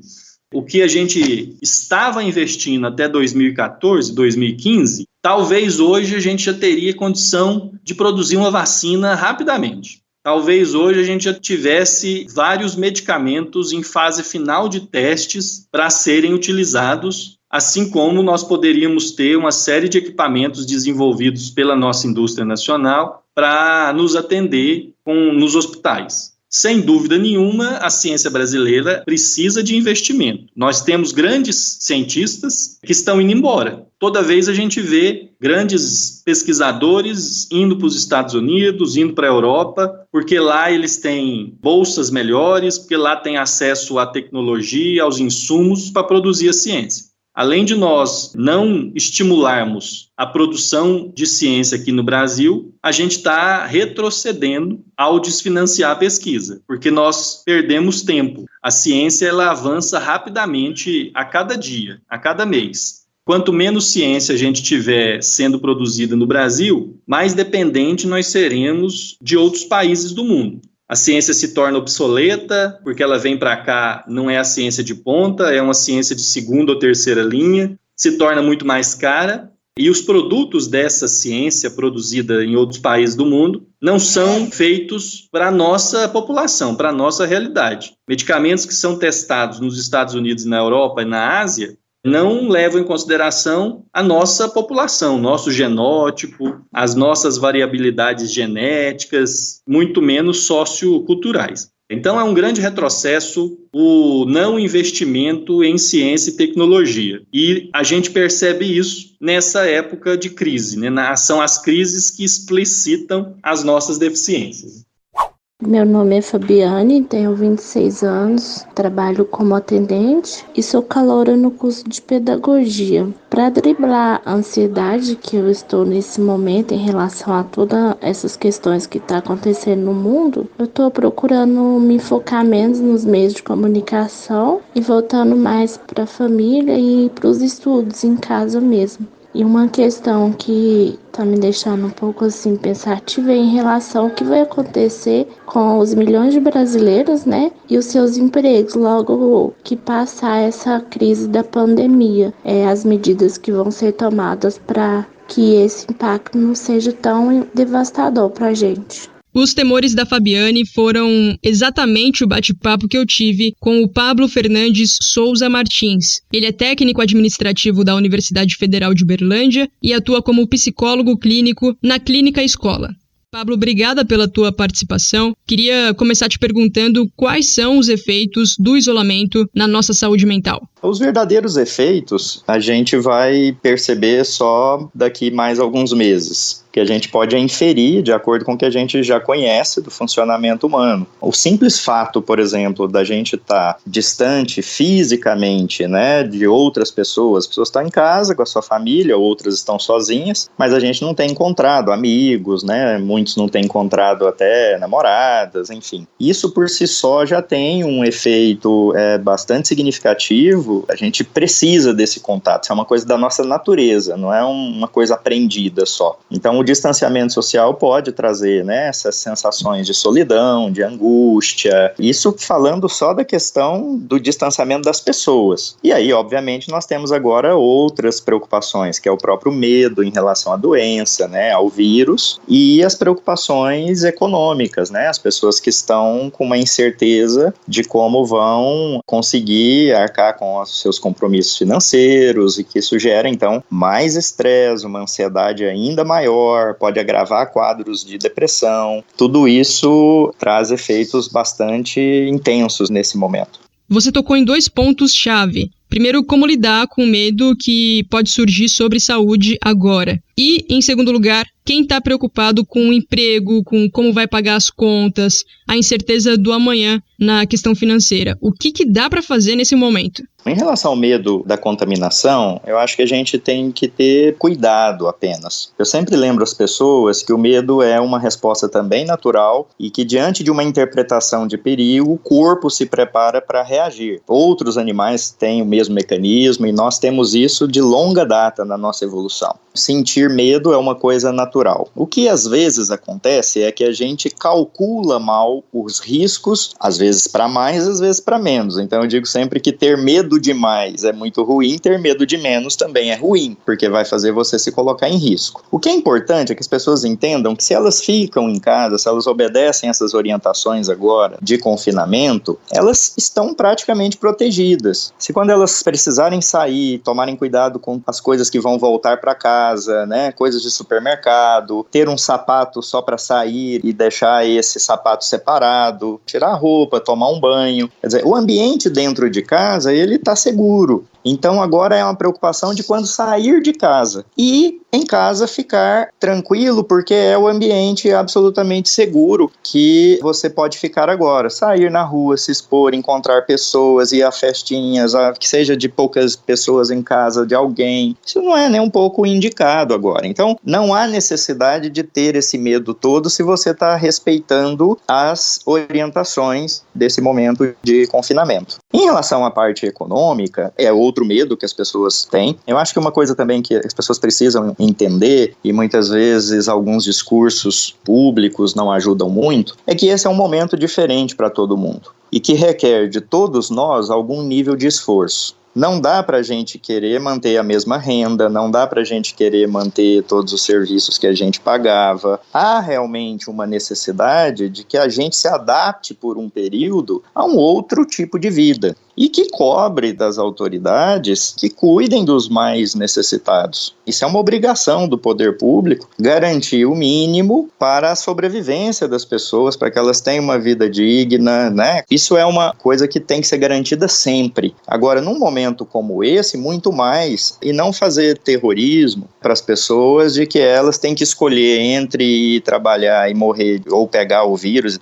o que a gente estava investindo até 2014, 2015, talvez hoje a gente já teria condição de produzir uma vacina rapidamente. Talvez hoje a gente já tivesse vários medicamentos em fase final de testes para serem utilizados, assim como nós poderíamos ter uma série de equipamentos desenvolvidos pela nossa indústria nacional para nos atender nos hospitais. Sem dúvida nenhuma, a ciência brasileira precisa de investimento. Nós temos grandes cientistas que estão indo embora. Toda vez a gente vê grandes pesquisadores indo para os Estados Unidos, indo para a Europa, porque lá eles têm bolsas melhores, porque lá tem acesso à tecnologia, aos insumos para produzir a ciência. Além de nós não estimularmos a produção de ciência aqui no Brasil, a gente está retrocedendo ao desfinanciar a pesquisa, porque nós perdemos tempo. A ciência ela avança rapidamente a cada dia, a cada mês. Quanto menos ciência a gente tiver sendo produzida no Brasil, mais dependente nós seremos de outros países do mundo. A ciência se torna obsoleta, porque ela vem para cá, não é a ciência de ponta, é uma ciência de segunda ou terceira linha, se torna muito mais cara, e os produtos dessa ciência produzida em outros países do mundo não são feitos para a nossa população, para a nossa realidade. Medicamentos que são testados nos Estados Unidos, na Europa e na Ásia, não levam em consideração a nossa população, nosso genótipo, as nossas variabilidades genéticas, muito menos socioculturais. Então, é um grande retrocesso o não investimento em ciência e tecnologia. E a gente percebe isso nessa época de crise, né? São as crises que explicitam as nossas deficiências. Meu nome é Fabiane, tenho 26 anos, trabalho como atendente e sou caloura no curso de pedagogia. Para driblar a ansiedade que eu estou nesse momento em relação a todas essas questões que estão acontecendo no mundo, eu estou procurando me focar menos nos meios de comunicação e voltando mais para a família e para os estudos em casa mesmo. E uma questão que está me deixando um pouco assim pensativa é em relação ao que vai acontecer com os milhões de brasileiros, né? E os seus empregos logo que passar essa crise da pandemia. As medidas que vão ser tomadas para que esse impacto não seja tão devastador para a gente. Os temores da Fabiane foram exatamente o bate-papo que eu tive com o Pablo Fernandes Souza Martins. Ele é técnico administrativo da Universidade Federal de Uberlândia e atua como psicólogo clínico na Clínica Escola. Pablo, obrigada pela tua participação. Queria começar te perguntando quais são os efeitos do isolamento na nossa saúde mental. Os verdadeiros efeitos a gente vai perceber só daqui mais alguns meses, que a gente pode inferir de acordo com o que a gente já conhece do funcionamento humano. O simples fato, por exemplo, da gente estar distante fisicamente, né, de outras pessoas, as pessoas estão em casa com a sua família, outras estão sozinhas, mas a gente não tem encontrado amigos, né, muitos não têm encontrado até namoradas, enfim. Isso por si só já tem um efeito bastante significativo. A gente precisa desse contato, isso é uma coisa da nossa natureza, não é uma coisa aprendida só. Então o distanciamento social pode trazer, né, essas sensações de solidão, de angústia, isso falando só da questão do distanciamento das pessoas. E aí, obviamente, nós temos agora outras preocupações, que é o próprio medo em relação à doença, né, ao vírus, e as preocupações econômicas, né, as pessoas que estão com uma incerteza de como vão conseguir arcar com os seus compromissos financeiros e que isso gera, então, mais estresse, uma ansiedade ainda maior, pode agravar quadros de depressão. Tudo isso traz efeitos bastante intensos nesse momento. Você tocou em 2 pontos-chave. Primeiro, como lidar com o medo que pode surgir sobre saúde agora. E, em segundo lugar, quem está preocupado com o emprego, com como vai pagar as contas, a incerteza do amanhã na questão financeira. O que dá para fazer nesse momento? Em relação ao medo da contaminação, eu acho que a gente tem que ter cuidado apenas. Eu sempre lembro às pessoas que o medo é uma resposta também natural e que diante de uma interpretação de perigo, o corpo se prepara para reagir. Outros animais têm o mesmo mecanismo e nós temos isso de longa data na nossa evolução. Sentir medo é uma coisa natural. O que às vezes acontece é que a gente calcula mal os riscos, às vezes para mais, às vezes para menos. Então eu digo sempre que ter medo demais é muito ruim, ter medo de menos também é ruim, porque vai fazer você se colocar em risco. O que é importante é que as pessoas entendam que se elas ficam em casa, se elas obedecem essas orientações agora de confinamento, elas estão praticamente protegidas. Se quando elas precisarem sair, tomarem cuidado com as coisas que vão voltar para casa, né, coisas de supermercado, ter um sapato só para sair e deixar esse sapato separado, tirar a roupa, tomar um banho. Quer dizer, o ambiente dentro de casa, ele está seguro. Então agora é uma preocupação de quando sair de casa e em casa ficar tranquilo, porque é o ambiente absolutamente seguro que você pode ficar agora. Sair na rua, se expor, encontrar pessoas, ir a festinhas, que seja de poucas pessoas em casa de alguém. Isso não é nem um pouco indicado agora. Então não há necessidade de ter esse medo todo se você está respeitando as orientações desse momento de confinamento. Em relação à parte econômica, é outro medo que as pessoas têm. Eu acho que uma coisa também que as pessoas precisam entender, e muitas vezes alguns discursos públicos não ajudam muito, é que esse é um momento diferente para todo mundo e que requer de todos nós algum nível de esforço. Não dá para a gente querer manter a mesma renda, não dá para a gente querer manter todos os serviços que a gente pagava. Há realmente uma necessidade de que a gente se adapte por um período a um outro tipo de vida e que cobre das autoridades que cuidem dos mais necessitados. Isso é uma obrigação do poder público, garantir o mínimo para a sobrevivência das pessoas, para que elas tenham uma vida digna, né? Isso é uma coisa que tem que ser garantida sempre. Agora, num momento como esse, muito mais, e não fazer terrorismo para as pessoas de que elas têm que escolher entre ir trabalhar e morrer ou pegar o vírus,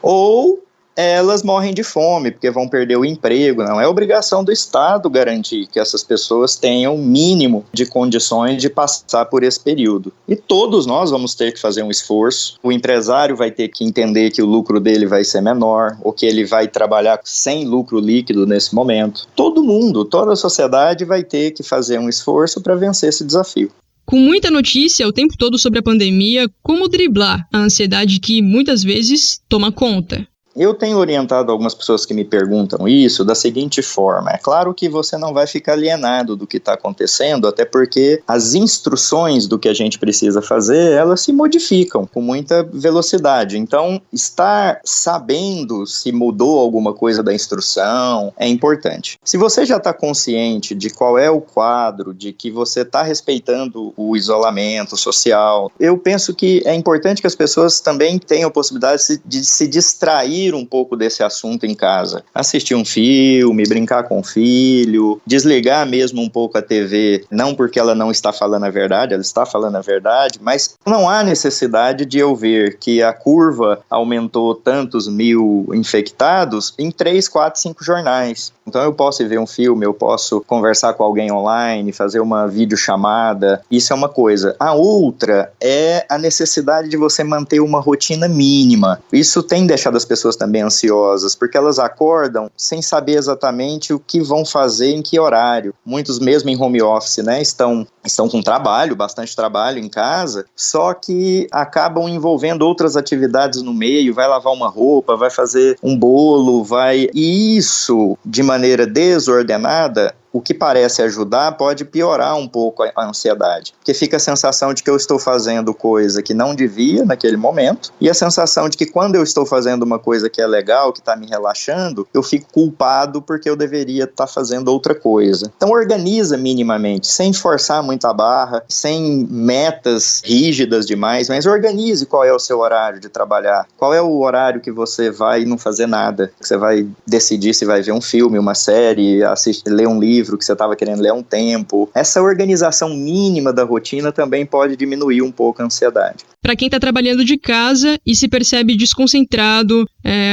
ou elas morrem de fome, porque vão perder o emprego. Não é obrigação do Estado garantir que essas pessoas tenham o mínimo de condições de passar por esse período. E todos nós vamos ter que fazer um esforço. O empresário vai ter que entender que o lucro dele vai ser menor, ou que ele vai trabalhar sem lucro líquido nesse momento. Todo mundo, toda a sociedade vai ter que fazer um esforço para vencer esse desafio. Com muita notícia o tempo todo sobre a pandemia, como driblar a ansiedade que muitas vezes toma conta? Eu tenho orientado algumas pessoas que me perguntam isso da seguinte forma: é claro que você não vai ficar alienado do que está acontecendo, até porque as instruções do que a gente precisa fazer, elas se modificam com muita velocidade. Então, estar sabendo se mudou alguma coisa da instrução é importante. Se você já está consciente de qual é o quadro, de que você está respeitando o isolamento social, eu penso que é importante que as pessoas também tenham a possibilidade de se distrair um pouco desse assunto em casa. Assistir um filme, brincar com o filho, desligar mesmo um pouco a TV, não porque ela não está falando a verdade, ela está falando a verdade, mas não há necessidade de eu ver que a curva aumentou tantos mil infectados em 3, 4, 5 jornais. Então eu posso ir ver um filme, eu posso conversar com alguém online, fazer uma videochamada, isso é uma coisa. A outra é a necessidade de você manter uma rotina mínima. Isso tem deixado as pessoas também ansiosas, porque elas acordam sem saber exatamente o que vão fazer, em que horário. Muitos mesmo em home office, né, estão com trabalho, bastante trabalho em casa, só que acabam envolvendo outras atividades no meio, vai lavar uma roupa, vai fazer um bolo, e isso, de maneira desordenada, o que parece ajudar pode piorar um pouco a ansiedade, porque fica a sensação de que eu estou fazendo coisa que não devia naquele momento, e a sensação de que quando eu estou fazendo uma coisa que é legal, que está me relaxando, eu fico culpado porque eu deveria estar fazendo outra coisa. Então organiza minimamente, sem forçar muito a barra, sem metas rígidas demais, mas organize qual é o seu horário de trabalhar, qual é o horário que você vai não fazer nada, que você vai decidir se vai ver um filme, uma série, ler um livro que você estava querendo ler há um tempo. Essa organização mínima da rotina também pode diminuir um pouco a ansiedade. Para quem está trabalhando de casa e se percebe desconcentrado,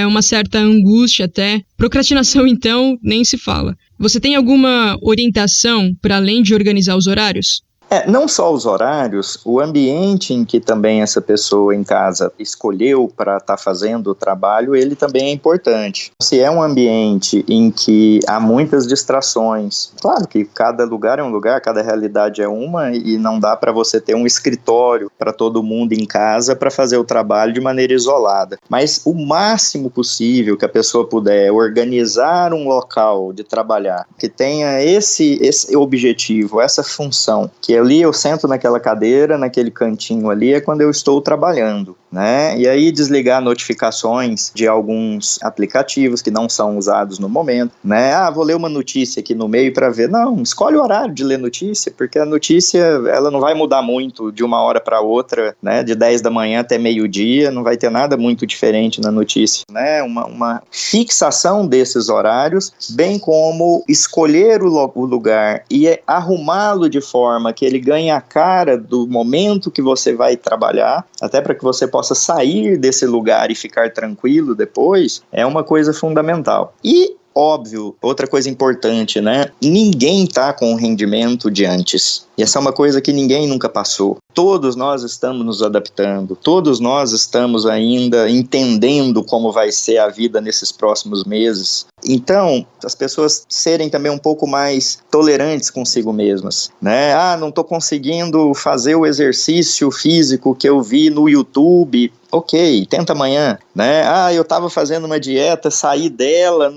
uma certa angústia até, procrastinação então nem se fala. Você tem alguma orientação para além de organizar os horários? Não só os horários, o ambiente em que também essa pessoa em casa escolheu para estar fazendo o trabalho, ele também é importante. Se é um ambiente em que há muitas distrações, claro que cada lugar é um lugar, cada realidade é uma, e não dá para você ter um escritório para todo mundo em casa para fazer o trabalho de maneira isolada. Mas o máximo possível que a pessoa puder organizar um local de trabalhar que tenha esse objetivo, essa função, que ali eu sento naquela cadeira, naquele cantinho ali, é quando eu estou trabalhando, né? E aí desligar notificações de alguns aplicativos que não são usados no momento, né? Vou ler uma notícia aqui no meio para ver. Não, escolhe o horário de ler notícia, porque a notícia, ela não vai mudar muito de uma hora para outra, né? De 10 da manhã até meio-dia, não vai ter nada muito diferente na notícia, né? Uma fixação desses horários, bem como escolher o lugar e arrumá-lo de forma que ele ganhe a cara do momento que você vai trabalhar, até para que você possa sair desse lugar e ficar tranquilo depois, é uma coisa fundamental. E óbvio, outra coisa importante, né? Ninguém está com o rendimento de antes. E essa é uma coisa que ninguém nunca passou. Todos nós estamos nos adaptando. Todos nós estamos ainda entendendo como vai ser a vida nesses próximos meses. Então, as pessoas serem também um pouco mais tolerantes consigo mesmas, né? Não estou conseguindo fazer o exercício físico que eu vi no YouTube. Ok, tenta amanhã, né? Eu estava fazendo uma dieta, saí dela,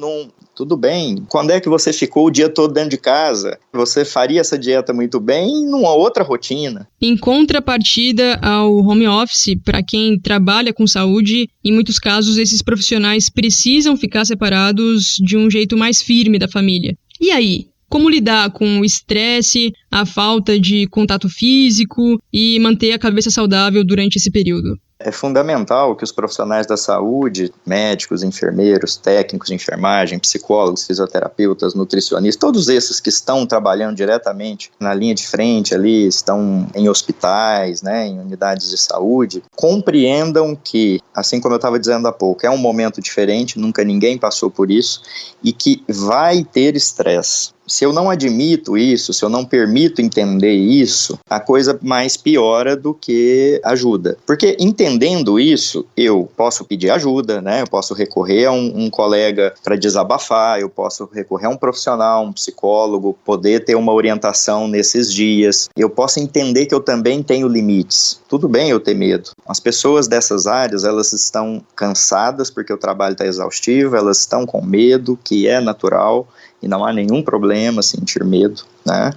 Tudo bem. Quando é que você ficou o dia todo dentro de casa? Você faria essa dieta muito bem numa outra rotina. Em contrapartida ao home office, para quem trabalha com saúde, em muitos casos esses profissionais precisam ficar separados de um jeito mais firme da família. E aí? Como lidar com o estresse, a falta de contato físico e manter a cabeça saudável durante esse período? É fundamental que os profissionais da saúde, médicos, enfermeiros, técnicos de enfermagem, psicólogos, fisioterapeutas, nutricionistas, todos esses que estão trabalhando diretamente na linha de frente ali, estão em hospitais, né, em unidades de saúde, compreendam que, assim como eu estava dizendo há pouco, é um momento diferente, nunca ninguém passou por isso, e que vai ter estresse. Se eu não admito isso, se eu não permito entender isso, a coisa mais piora do que ajuda. Porque entendendo isso, eu posso pedir ajuda, né? Eu posso recorrer a um colega para desabafar, eu posso recorrer a um profissional, um psicólogo, poder ter uma orientação nesses dias. Eu posso entender que eu também tenho limites. Tudo bem eu ter medo. As pessoas dessas áreas, elas estão cansadas porque o trabalho está exaustivo, elas estão com medo, que é natural, e não há nenhum problema sentir medo, né?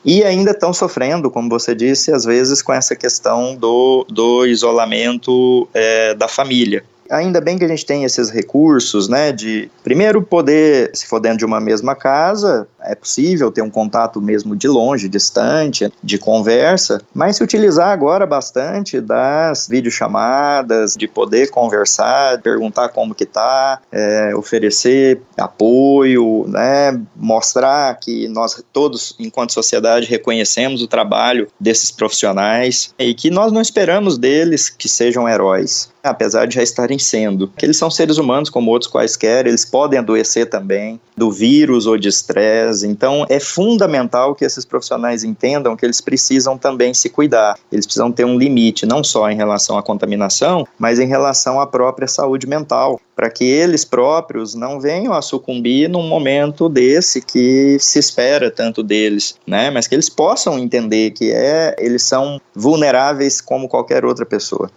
E ainda estão sofrendo, como você disse, às vezes com essa questão do isolamento da família. Ainda bem que a gente tem esses recursos, né, de primeiro poder, se for dentro de uma mesma casa, é possível ter um contato mesmo de longe, distante, de conversa, mas se utilizar agora bastante das videochamadas, de poder conversar, perguntar como que tá, oferecer apoio, né, mostrar que nós todos, enquanto sociedade, reconhecemos o trabalho desses profissionais e que nós não esperamos deles que sejam heróis, apesar de já estarem sendo. Eles são seres humanos como outros quaisquer, eles podem adoecer também do vírus ou de estresse, então é fundamental que esses profissionais entendam que eles precisam também se cuidar, eles precisam ter um limite, não só em relação à contaminação, mas em relação à própria saúde mental, para que eles próprios não venham a sucumbir num momento desse que se espera tanto deles, né? Mas que eles possam entender que eles são vulneráveis como qualquer outra pessoa.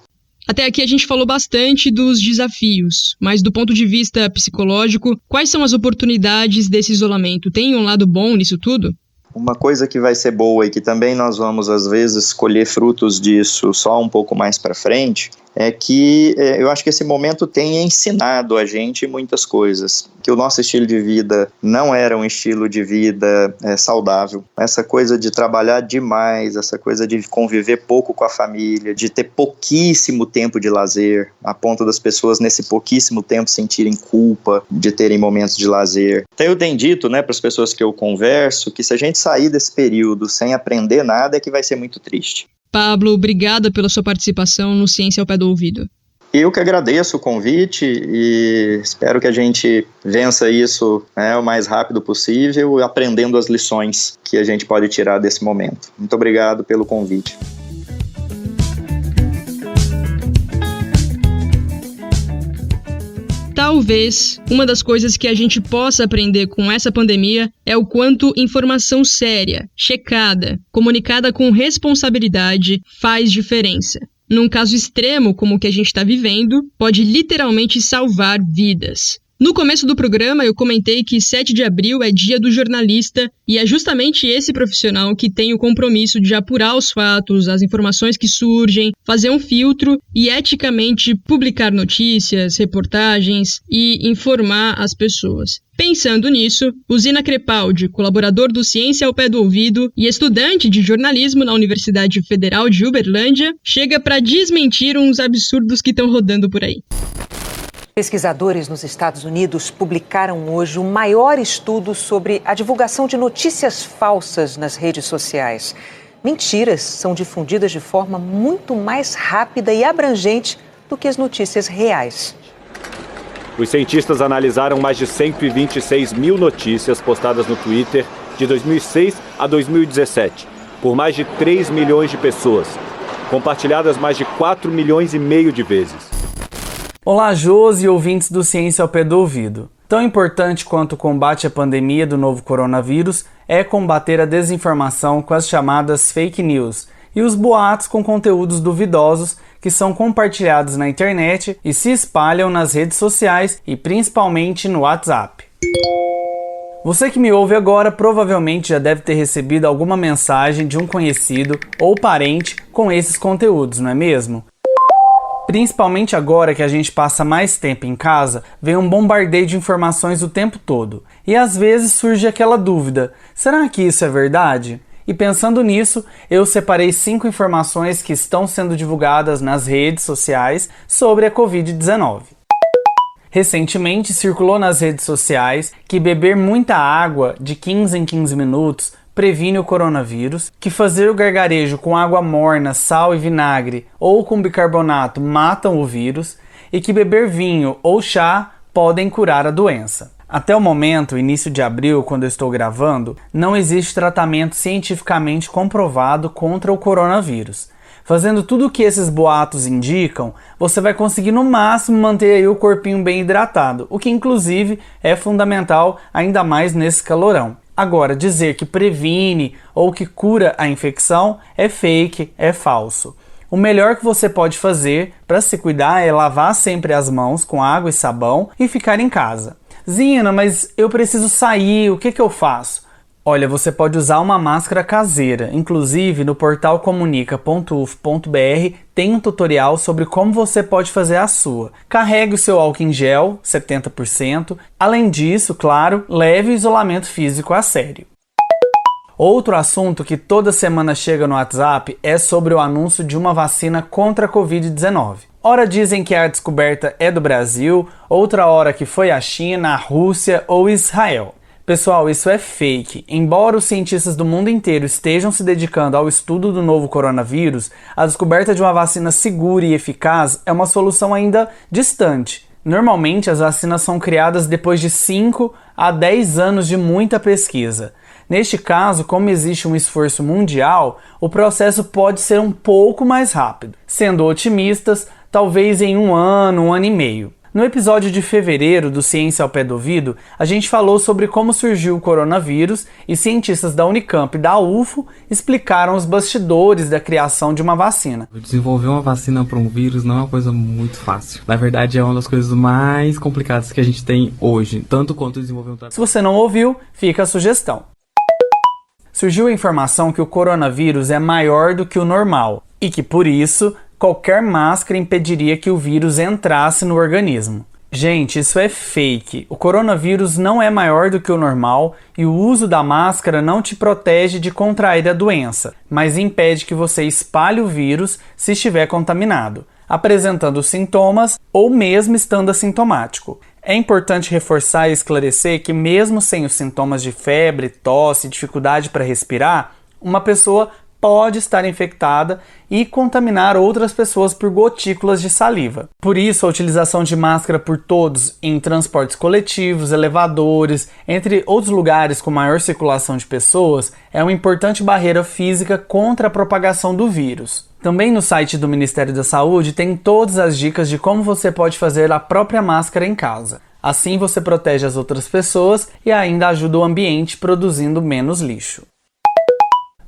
Até aqui a gente falou bastante dos desafios, mas do ponto de vista psicológico, quais são as oportunidades desse isolamento? Tem um lado bom nisso tudo? Uma coisa que vai ser boa e que também nós vamos, às vezes, colher frutos disso só um pouco mais para frente, é que eu acho que esse momento tem ensinado a gente muitas coisas, que o nosso estilo de vida não era um estilo de vida saudável, essa coisa de trabalhar demais, essa coisa de conviver pouco com a família, de ter pouquíssimo tempo de lazer, a ponto das pessoas nesse pouquíssimo tempo sentirem culpa de terem momentos de lazer. Então eu tenho dito, né, para as pessoas que eu converso, que se a gente sair desse período sem aprender nada, é que vai ser muito triste. Pablo, obrigada pela sua participação no Ciência ao Pé do Ouvido. Eu que agradeço o convite e espero que a gente vença isso, né, o mais rápido possível, aprendendo as lições que a gente pode tirar desse momento. Muito obrigado pelo convite. Talvez uma das coisas que a gente possa aprender com essa pandemia é o quanto informação séria, checada, comunicada com responsabilidade faz diferença. Num caso extremo como o que a gente está vivendo, pode literalmente salvar vidas. No começo do programa eu comentei que 7 de abril é dia do jornalista e é justamente esse profissional que tem o compromisso de apurar os fatos, as informações que surgem, fazer um filtro e eticamente publicar notícias, reportagens e informar as pessoas. Pensando nisso, o Zina Crepaldi, colaborador do Ciência ao Pé do Ouvido e estudante de jornalismo na Universidade Federal de Uberlândia, chega para desmentir uns absurdos que estão rodando por aí. Pesquisadores nos Estados Unidos publicaram hoje o maior estudo sobre a divulgação de notícias falsas nas redes sociais. Mentiras são difundidas de forma muito mais rápida e abrangente do que as notícias reais. Os cientistas analisaram mais de 126 mil notícias postadas no Twitter de 2006 a 2017, por mais de 3 milhões de pessoas, compartilhadas mais de 4 milhões e meio de vezes. Olá, Josi e ouvintes do Ciência ao Pé do Ouvido. Tão importante quanto o combate à pandemia do novo coronavírus é combater a desinformação com as chamadas fake news e os boatos com conteúdos duvidosos que são compartilhados na internet e se espalham nas redes sociais e principalmente no WhatsApp. Você que me ouve agora provavelmente já deve ter recebido alguma mensagem de um conhecido ou parente com esses conteúdos, não é mesmo? Principalmente agora que a gente passa mais tempo em casa, vem um bombardeio de informações o tempo todo. E às vezes surge aquela dúvida, será que isso é verdade? E pensando nisso, eu separei 5 informações que estão sendo divulgadas nas redes sociais sobre a Covid-19. Recentemente circulou nas redes sociais que beber muita água de 15 em 15 minutos previne o coronavírus, que fazer o gargarejo com água morna, sal e vinagre ou com bicarbonato matam o vírus e que beber vinho ou chá podem curar a doença. Até o momento, início de abril, quando eu estou gravando, não existe tratamento cientificamente comprovado contra o coronavírus. Fazendo tudo o que esses boatos indicam, você vai conseguir no máximo manter aí o corpinho bem hidratado, o que inclusive é fundamental ainda mais nesse calorão. Agora, dizer que previne ou que cura a infecção é fake, é falso. O melhor que você pode fazer para se cuidar é lavar sempre as mãos com água e sabão e ficar em casa. Zina, mas eu preciso sair, o que eu faço? Olha, você pode usar uma máscara caseira. Inclusive, no portal comunica.uf.br tem um tutorial sobre como você pode fazer a sua. Carregue o seu álcool em gel, 70%. Além disso, claro, leve o isolamento físico a sério. Outro assunto que toda semana chega no WhatsApp é sobre o anúncio de uma vacina contra a Covid-19. Ora dizem que a descoberta é do Brasil, outra hora que foi a China, a Rússia ou Israel. Pessoal, isso é fake. Embora os cientistas do mundo inteiro estejam se dedicando ao estudo do novo coronavírus, a descoberta de uma vacina segura e eficaz é uma solução ainda distante. Normalmente, as vacinas são criadas depois de 5 a 10 anos de muita pesquisa. Neste caso, como existe um esforço mundial, o processo pode ser um pouco mais rápido. Sendo otimistas, talvez em 1 ano, 1 ano e meio. No episódio de fevereiro do Ciência ao Pé do Ouvido, a gente falou sobre como surgiu o coronavírus e cientistas da Unicamp e da UFO explicaram os bastidores da criação de uma vacina. Desenvolver uma vacina para um vírus não é uma coisa muito fácil. Na verdade, é uma das coisas mais complicadas que a gente tem hoje, tanto quanto desenvolver um tratamento. Se você não ouviu, fica a sugestão. Surgiu a informação que o coronavírus é maior do que o normal e que, por isso, qualquer máscara impediria que o vírus entrasse no organismo. Gente, isso é fake. O coronavírus não é maior do que o normal e o uso da máscara não te protege de contrair a doença, mas impede que você espalhe o vírus se estiver contaminado, apresentando sintomas ou mesmo estando assintomático. É importante reforçar e esclarecer que mesmo sem os sintomas de febre, tosse e dificuldade para respirar, uma pessoa pode estar infectada e contaminar outras pessoas por gotículas de saliva. Por isso, a utilização de máscara por todos em transportes coletivos, elevadores, entre outros lugares com maior circulação de pessoas, é uma importante barreira física contra a propagação do vírus. Também no site do Ministério da Saúde tem todas as dicas de como você pode fazer a própria máscara em casa. Assim você protege as outras pessoas e ainda ajuda o ambiente produzindo menos lixo.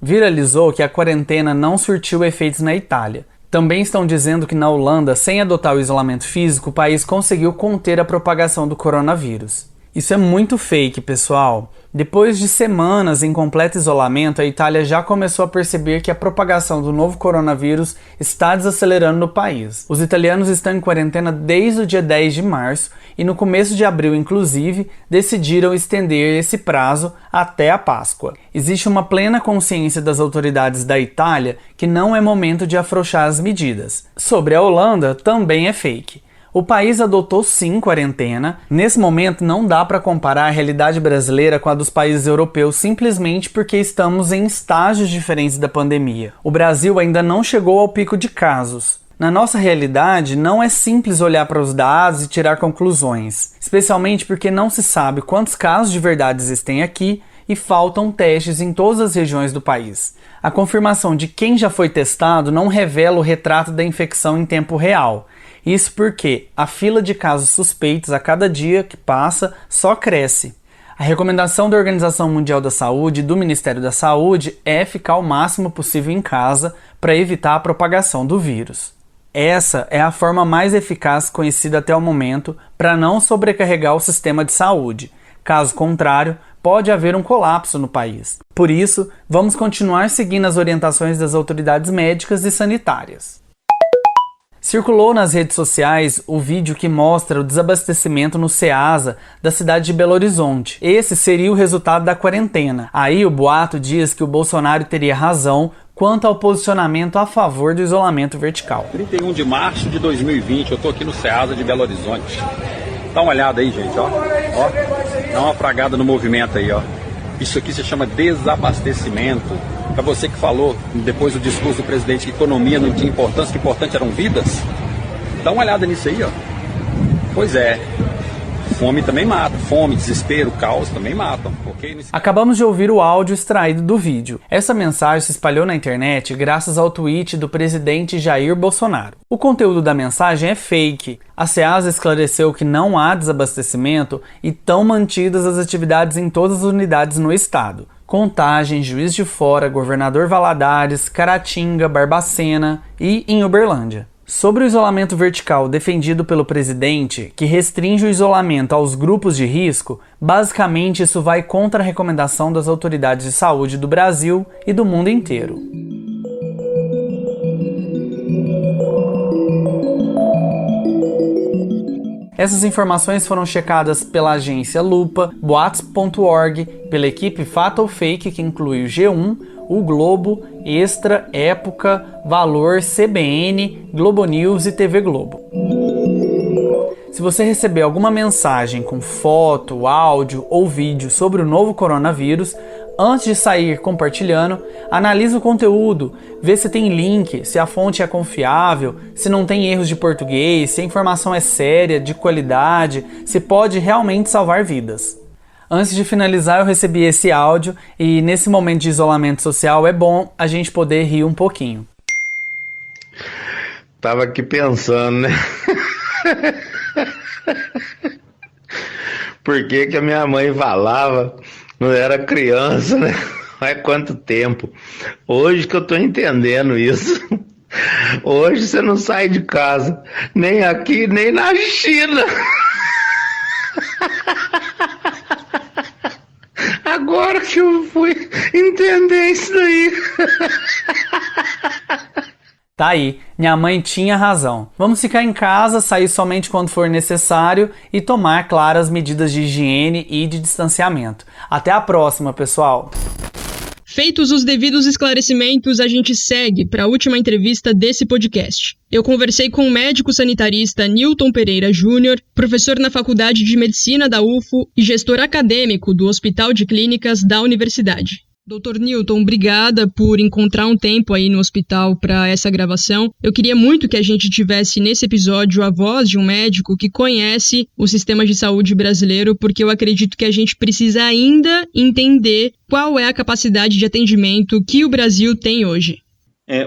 Viralizou que a quarentena não surtiu efeitos na Itália. Também estão dizendo que na Holanda, sem adotar o isolamento físico, o país conseguiu conter a propagação do coronavírus. Isso é muito fake, pessoal. Depois de semanas em completo isolamento, a Itália já começou a perceber que a propagação do novo coronavírus está desacelerando no país. Os italianos estão em quarentena desde o dia 10 de março e no começo de abril, inclusive, decidiram estender esse prazo até a Páscoa. Existe uma plena consciência das autoridades da Itália que não é momento de afrouxar as medidas. Sobre a Holanda, também é fake. O país adotou sim quarentena. Nesse momento não dá para comparar a realidade brasileira com a dos países europeus simplesmente porque estamos em estágios diferentes da pandemia. O Brasil ainda não chegou ao pico de casos. Na nossa realidade, não é simples olhar para os dados e tirar conclusões, especialmente porque não se sabe quantos casos de verdade existem aqui e faltam testes em todas as regiões do país. A confirmação de quem já foi testado não revela o retrato da infecção em tempo real. Isso porque a fila de casos suspeitos a cada dia que passa só cresce. A recomendação da Organização Mundial da Saúde e do Ministério da Saúde é ficar o máximo possível em casa para evitar a propagação do vírus. Essa é a forma mais eficaz conhecida até o momento para não sobrecarregar o sistema de saúde. Caso contrário, pode haver um colapso no país. Por isso, vamos continuar seguindo as orientações das autoridades médicas e sanitárias. Circulou nas redes sociais o vídeo que mostra o desabastecimento no Ceasa da cidade de Belo Horizonte. Esse seria o resultado da quarentena. Aí o boato diz que o Bolsonaro teria razão quanto ao posicionamento a favor do isolamento vertical. 31 de março de 2020, eu tô aqui no Ceasa de Belo Horizonte. Dá uma olhada aí, gente, ó. Dá uma fragada no movimento aí, ó. Isso aqui se chama desabastecimento. Para você que falou, depois do discurso do presidente, que economia não tinha importância, que o importante eram vidas, dá uma olhada nisso aí, ó. Pois é, fome também mata. Fome, desespero, caos também matam. Okay? Acabamos de ouvir o áudio extraído do vídeo. Essa mensagem se espalhou na internet graças ao tweet do presidente Jair Bolsonaro. O conteúdo da mensagem é fake. A Ceasa esclareceu que não há desabastecimento e estão mantidas as atividades em todas as unidades no estado. Contagem, Juiz de Fora, Governador Valadares, Caratinga, Barbacena e em Uberlândia. Sobre o isolamento vertical defendido pelo presidente, que restringe o isolamento aos grupos de risco, basicamente isso vai contra a recomendação das autoridades de saúde do Brasil e do mundo inteiro. Essas informações foram checadas pela agência Lupa, boatos.org, pela equipe Fato ou Fake, que inclui o G1, o Globo, Extra, Época, Valor, CBN, Globo News e TV Globo. Se você receber alguma mensagem com foto, áudio ou vídeo sobre o novo coronavírus, antes de sair compartilhando, analise o conteúdo, vê se tem link, se a fonte é confiável, se não tem erros de português, se a informação é séria, de qualidade, se pode realmente salvar vidas. Antes de finalizar, eu recebi esse áudio e nesse momento de isolamento social é bom a gente poder rir um pouquinho. Tava aqui pensando, né? Por que que a minha mãe falava, não era criança, né? Há quanto tempo? Hoje que eu tô entendendo isso. Hoje você não sai de casa, nem aqui, nem na China. Agora que eu fui entender isso daí. Tá aí, minha mãe tinha razão. Vamos ficar em casa, sair somente quando for necessário e tomar claras medidas de higiene e de distanciamento. Até a próxima, pessoal! Feitos os devidos esclarecimentos, a gente segue para a última entrevista desse podcast. Eu conversei com o médico sanitarista Nilton Pereira Júnior, professor na Faculdade de Medicina da UFO e gestor acadêmico do Hospital de Clínicas da Universidade. Dr. Nilton, obrigada por encontrar um tempo aí no hospital para essa gravação. Eu queria muito que a gente tivesse nesse episódio a voz de um médico que conhece o sistema de saúde brasileiro, porque eu acredito que a gente precisa ainda entender qual é a capacidade de atendimento que o Brasil tem hoje.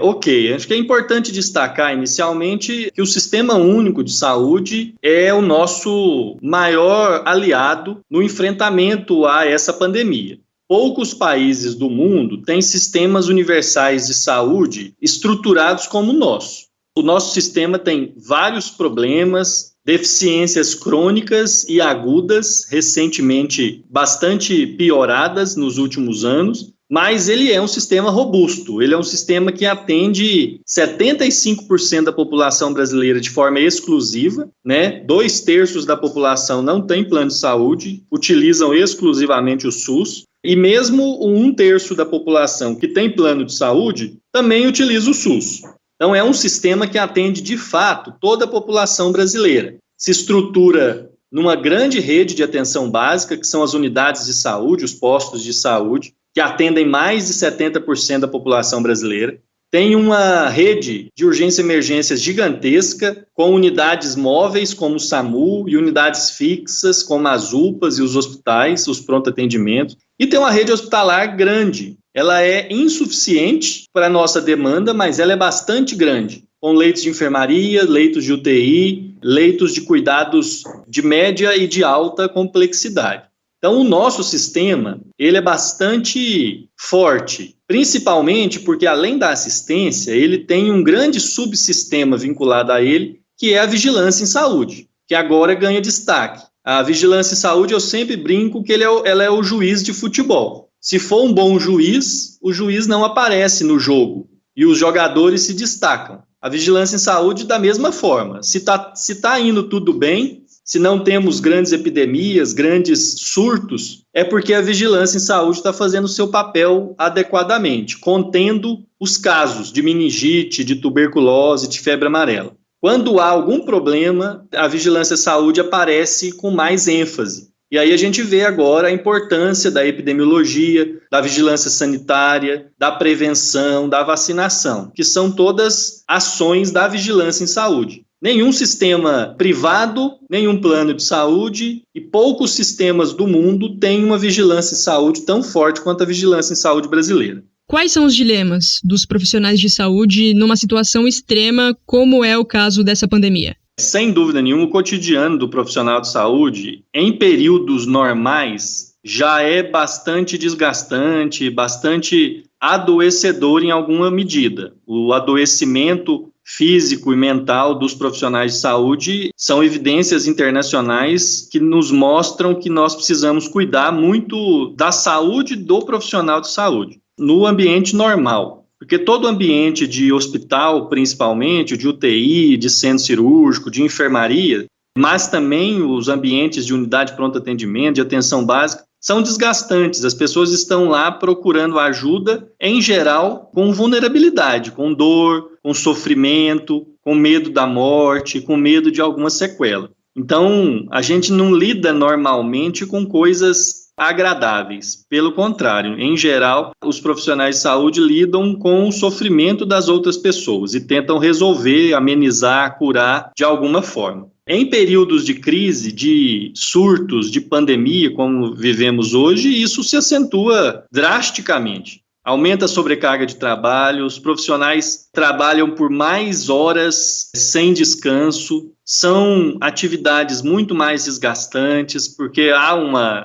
Ok, acho que é importante destacar inicialmente que o Sistema Único de Saúde é o nosso maior aliado no enfrentamento a essa pandemia. Poucos países do mundo têm sistemas universais de saúde estruturados como o nosso. O nosso sistema tem vários problemas, deficiências crônicas e agudas, recentemente bastante pioradas nos últimos anos, mas ele é um sistema robusto, ele é um sistema que atende 75% da população brasileira de forma exclusiva, né? 2/3 da população não tem plano de saúde, utilizam exclusivamente o SUS, e mesmo 1/3 da população que tem plano de saúde também utiliza o SUS. Então é um sistema que atende de fato toda a população brasileira. Se estrutura numa grande rede de atenção básica, que são as unidades de saúde, os postos de saúde, que atendem mais de 70% da população brasileira. Tem uma rede de urgência e emergências gigantesca, com unidades móveis como o SAMU e unidades fixas como as UPAs e os hospitais, os pronto-atendimentos. E tem uma rede hospitalar grande. Ela é insuficiente para a nossa demanda, mas ela é bastante grande, com leitos de enfermaria, leitos de UTI, leitos de cuidados de média e de alta complexidade. Então, o nosso sistema, ele é bastante forte, principalmente porque, além da assistência, ele tem um grande subsistema vinculado a ele, que é a vigilância em saúde, que agora ganha destaque. A vigilância em saúde, eu sempre brinco que ela é o juiz de futebol. Se for um bom juiz, o juiz não aparece no jogo e os jogadores se destacam. A vigilância em saúde, da mesma forma. Se tá indo tudo bem, se não temos grandes epidemias, grandes surtos, é porque a vigilância em saúde está fazendo o seu papel adequadamente, contendo os casos de meningite, de tuberculose, de febre amarela. Quando há algum problema, a vigilância em saúde aparece com mais ênfase. E aí a gente vê agora a importância da epidemiologia, da vigilância sanitária, da prevenção, da vacinação, que são todas ações da vigilância em saúde. Nenhum sistema privado, nenhum plano de saúde e poucos sistemas do mundo têm uma vigilância em saúde tão forte quanto a vigilância em saúde brasileira. Quais são os dilemas dos profissionais de saúde numa situação extrema, como é o caso dessa pandemia? Sem dúvida nenhuma, o cotidiano do profissional de saúde, em períodos normais, já é bastante desgastante, bastante adoecedor em alguma medida. O adoecimento físico e mental dos profissionais de saúde são evidências internacionais que nos mostram que nós precisamos cuidar muito da saúde do profissional de saúde, no ambiente normal. Porque todo ambiente de hospital, principalmente, de UTI, de centro cirúrgico, de enfermaria, mas também os ambientes de unidade de pronto atendimento, de atenção básica, são desgastantes. As pessoas estão lá procurando ajuda, em geral, com vulnerabilidade, com dor, com sofrimento, com medo da morte, com medo de alguma sequela. Então, a gente não lida normalmente com coisas agradáveis. Pelo contrário, em geral, os profissionais de saúde lidam com o sofrimento das outras pessoas e tentam resolver, amenizar, curar de alguma forma. Em períodos de crise, de surtos, de pandemia, como vivemos hoje, isso se acentua drasticamente. Aumenta a sobrecarga de trabalho, os profissionais trabalham por mais horas sem descanso, são atividades muito mais desgastantes, porque há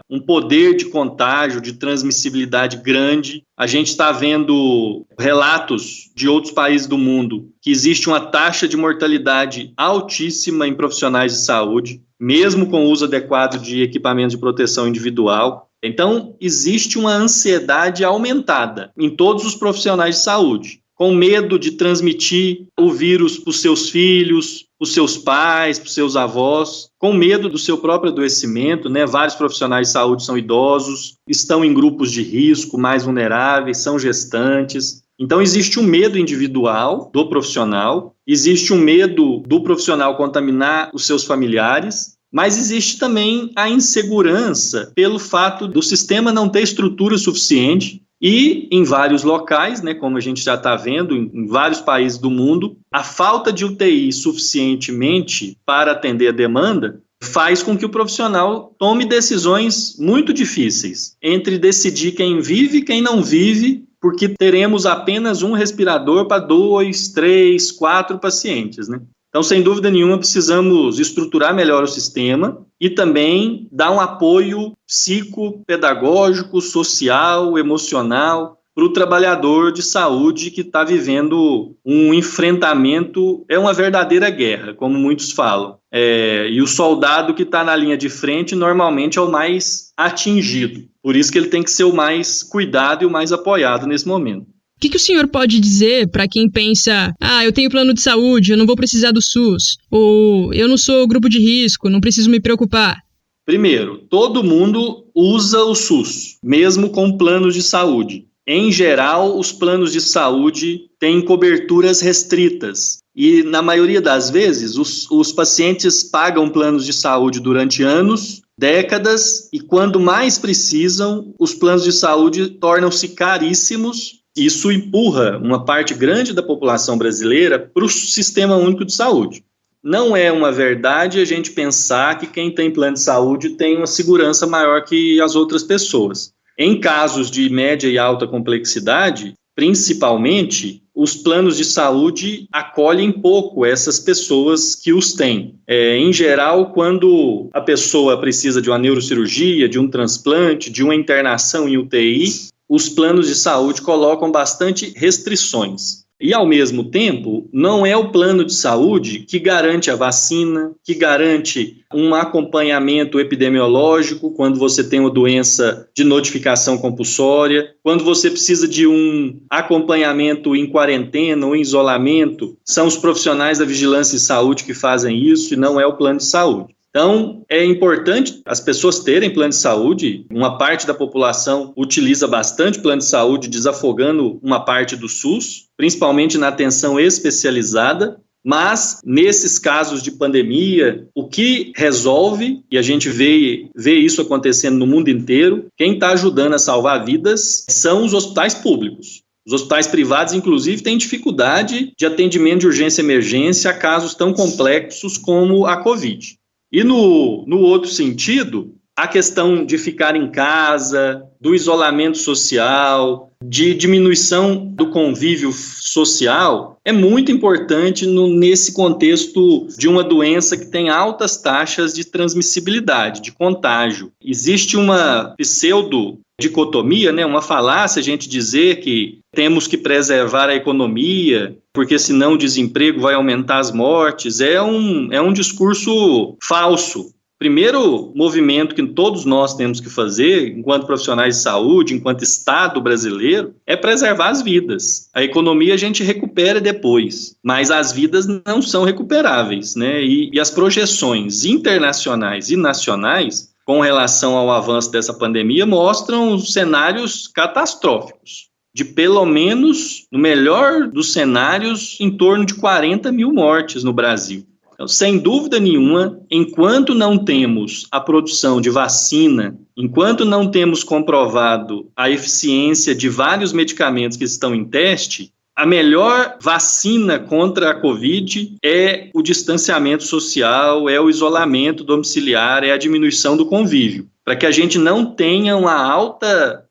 um poder de contágio, de transmissibilidade grande. A gente está vendo relatos de outros países do mundo que existe uma taxa de mortalidade altíssima em profissionais de saúde, mesmo com o uso adequado de equipamentos de proteção individual. Então, existe uma ansiedade aumentada em todos os profissionais de saúde, com medo de transmitir o vírus para os seus filhos, para os seus pais, para os seus avós, com medo do seu próprio adoecimento, né? Vários profissionais de saúde são idosos, estão em grupos de risco, mais vulneráveis, são gestantes. Então, existe um medo individual do profissional, existe um medo do profissional contaminar os seus familiares, mas existe também a insegurança pelo fato do sistema não ter estrutura suficiente e, em vários locais, né, como a gente já está vendo, em vários países do mundo, a falta de UTI suficientemente para atender a demanda faz com que o profissional tome decisões muito difíceis entre decidir quem vive e quem não vive, porque teremos apenas um respirador para 2, 3, 4 pacientes, né? Então, sem dúvida nenhuma, precisamos estruturar melhor o sistema e também dar um apoio psicopedagógico, social, emocional para o trabalhador de saúde que está vivendo um enfrentamento, é uma verdadeira guerra, como muitos falam. E o soldado que está na linha de frente normalmente é o mais atingido. Por isso que ele tem que ser o mais cuidado e o mais apoiado nesse momento. O que o senhor pode dizer para quem pensa, eu tenho plano de saúde, eu não vou precisar do SUS, ou eu não sou grupo de risco, não preciso me preocupar? Primeiro, todo mundo usa o SUS, mesmo com planos de saúde. Em geral, os planos de saúde têm coberturas restritas e, na maioria das vezes, os pacientes pagam planos de saúde durante anos, décadas, e quando mais precisam, os planos de saúde tornam-se caríssimos. Isso empurra uma parte grande da população brasileira para o Sistema Único de Saúde. Não é uma verdade a gente pensar que quem tem plano de saúde tem uma segurança maior que as outras pessoas. Em casos de média e alta complexidade, principalmente, os planos de saúde acolhem pouco essas pessoas que os têm. Em geral, quando a pessoa precisa de uma neurocirurgia, de um transplante, de uma internação em UTI, os planos de saúde colocam bastante restrições. E, ao mesmo tempo, não é o plano de saúde que garante a vacina, que garante um acompanhamento epidemiológico quando você tem uma doença de notificação compulsória, quando você precisa de um acompanhamento em quarentena ou em isolamento. São os profissionais da vigilância em saúde que fazem isso e não é o plano de saúde. Então, é importante as pessoas terem plano de saúde. Uma parte da população utiliza bastante plano de saúde, desafogando uma parte do SUS, principalmente na atenção especializada. Mas, nesses casos de pandemia, o que resolve, e a gente vê isso acontecendo no mundo inteiro, quem está ajudando a salvar vidas são os hospitais públicos. Os hospitais privados, inclusive, têm dificuldade de atendimento de urgência e emergência a casos tão complexos como a Covid. E no outro sentido, a questão de ficar em casa, do isolamento social, de diminuição do convívio social, é muito importante nesse contexto de uma doença que tem altas taxas de transmissibilidade, de contágio. Existe uma pseudo-dicotomia, uma falácia, a gente dizer que temos que preservar a economia, porque senão o desemprego vai aumentar as mortes. É um discurso falso. Primeiro movimento que todos nós temos que fazer, enquanto profissionais de saúde, enquanto Estado brasileiro, é preservar as vidas. A economia a gente recupera depois, mas as vidas não são recuperáveis, E as projeções internacionais e nacionais, com relação ao avanço dessa pandemia, mostram cenários catastróficos. De pelo menos, no melhor dos cenários, em torno de 40 mil mortes no Brasil. Então, sem dúvida nenhuma, enquanto não temos a produção de vacina, enquanto não temos comprovado a eficiência de vários medicamentos que estão em teste, a melhor vacina contra a Covid é o distanciamento social, é o isolamento domiciliar, é a diminuição do convívio, para que a gente não tenha uma alta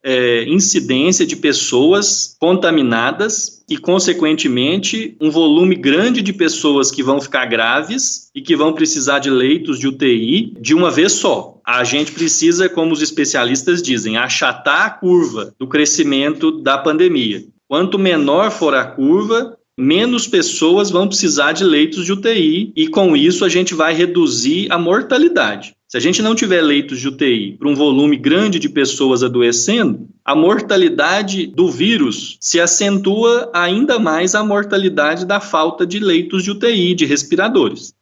incidência de pessoas contaminadas e, consequentemente, um volume grande de pessoas que vão ficar graves e que vão precisar de leitos de UTI de uma vez só. A gente precisa, como os especialistas dizem, achatar a curva do crescimento da pandemia. Quanto menor for a curva, menos pessoas vão precisar de leitos de UTI e, com isso, a gente vai reduzir a mortalidade. Se a gente não tiver leitos de UTI para um volume grande de pessoas adoecendo, a mortalidade do vírus se acentua ainda mais a mortalidade da falta de leitos de UTI, de respiradores.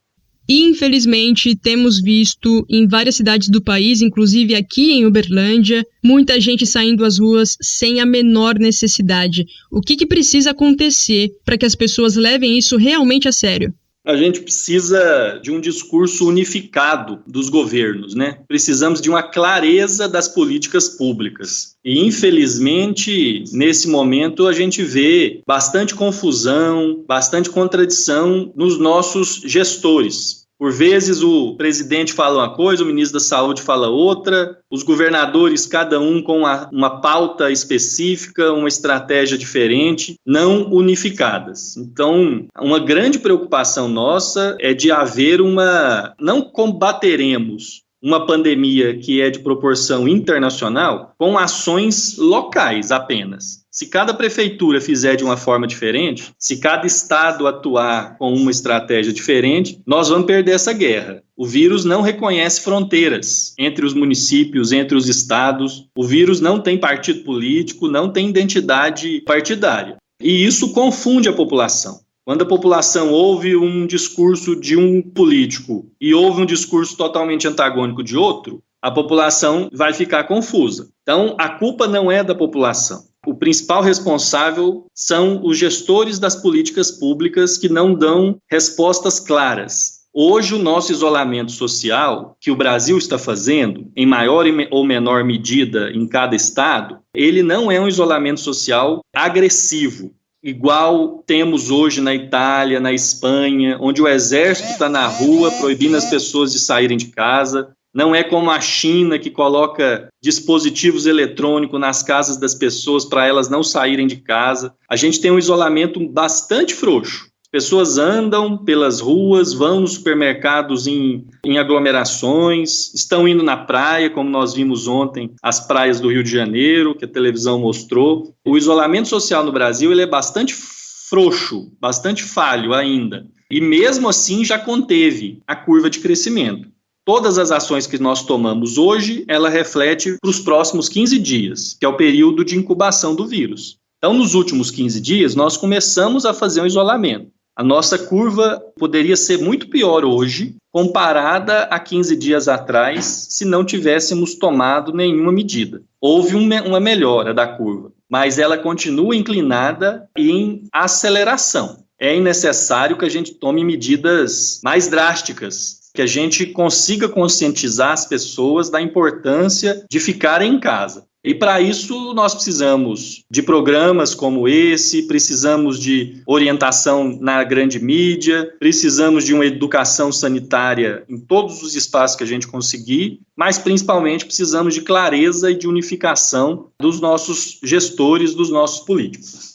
Infelizmente, temos visto em várias cidades do país, inclusive aqui em Uberlândia, muita gente saindo às ruas sem a menor necessidade. O que precisa acontecer para que as pessoas levem isso realmente a sério? A gente precisa de um discurso unificado dos governos, Precisamos de uma clareza das políticas públicas. E, infelizmente, nesse momento, a gente vê bastante confusão, bastante contradição nos nossos gestores. Por vezes o presidente fala uma coisa, o ministro da Saúde fala outra, os governadores, cada um com uma pauta específica, uma estratégia diferente, não unificadas. Então, uma grande preocupação nossa é de haver não combateremos uma pandemia que é de proporção internacional com ações locais apenas. Se cada prefeitura fizer de uma forma diferente, se cada estado atuar com uma estratégia diferente, nós vamos perder essa guerra. O vírus não reconhece fronteiras entre os municípios, entre os estados. O vírus não tem partido político, não tem identidade partidária. E isso confunde a população. Quando a população ouve um discurso de um político e ouve um discurso totalmente antagônico de outro, a população vai ficar confusa. Então, a culpa não é da população. O principal responsável são os gestores das políticas públicas que não dão respostas claras. Hoje, o nosso isolamento social, que o Brasil está fazendo, em maior ou menor medida em cada estado, ele não é um isolamento social agressivo, igual temos hoje na Itália, na Espanha, onde o exército está na rua proibindo as pessoas de saírem de casa. Não é como a China, que coloca dispositivos eletrônicos nas casas das pessoas para elas não saírem de casa. A gente tem um isolamento bastante frouxo. As pessoas andam pelas ruas, vão nos supermercados em aglomerações, estão indo na praia, como nós vimos ontem, as praias do Rio de Janeiro, que a televisão mostrou. O isolamento social no Brasil ele é bastante frouxo, bastante falho ainda. E mesmo assim já conteve a curva de crescimento. Todas as ações que nós tomamos hoje, ela reflete para os próximos 15 dias, que é o período de incubação do vírus. Então, nos últimos 15 dias, nós começamos a fazer um isolamento. A nossa curva poderia ser muito pior hoje, comparada a 15 dias atrás, se não tivéssemos tomado nenhuma medida. Houve uma melhora da curva, mas ela continua inclinada e em aceleração. É necessário que a gente tome medidas mais drásticas, que a gente consiga conscientizar as pessoas da importância de ficarem em casa. E para isso nós precisamos de programas como esse, precisamos de orientação na grande mídia, precisamos de uma educação sanitária em todos os espaços que a gente conseguir, mas principalmente precisamos de clareza e de unificação dos nossos gestores, dos nossos políticos.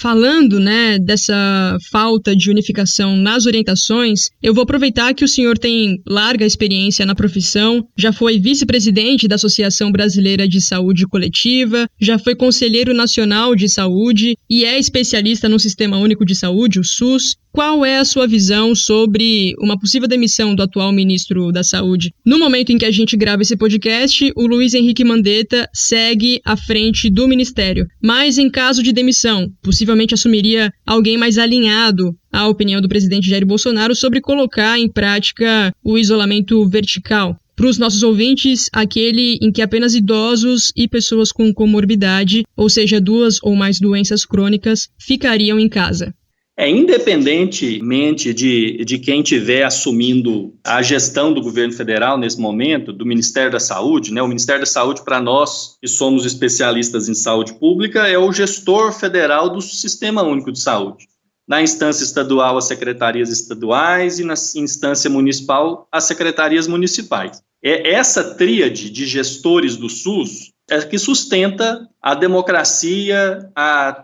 Falando, dessa falta de unificação nas orientações, eu vou aproveitar que o senhor tem larga experiência na profissão, já foi vice-presidente da Associação Brasileira de Saúde Coletiva, já foi conselheiro nacional de saúde e é especialista no Sistema Único de Saúde, o SUS. Qual é a sua visão sobre uma possível demissão do atual ministro da Saúde? No momento em que a gente grava esse podcast, o Luiz Henrique Mandetta segue à frente do ministério. Mas em caso de demissão, possivelmente assumiria alguém mais alinhado à opinião do presidente Jair Bolsonaro sobre colocar em prática o isolamento vertical. Para os nossos ouvintes, aquele em que apenas idosos e pessoas com comorbidade, ou seja, 2 ou mais doenças crônicas, ficariam em casa. Independentemente de quem estiver assumindo a gestão do governo federal nesse momento, do Ministério da Saúde, o Ministério da Saúde, para nós que somos especialistas em saúde pública, é o gestor federal do Sistema Único de Saúde. Na instância estadual, as secretarias estaduais e na instância municipal, as secretarias municipais. É essa tríade de gestores do SUS é que sustenta a democracia,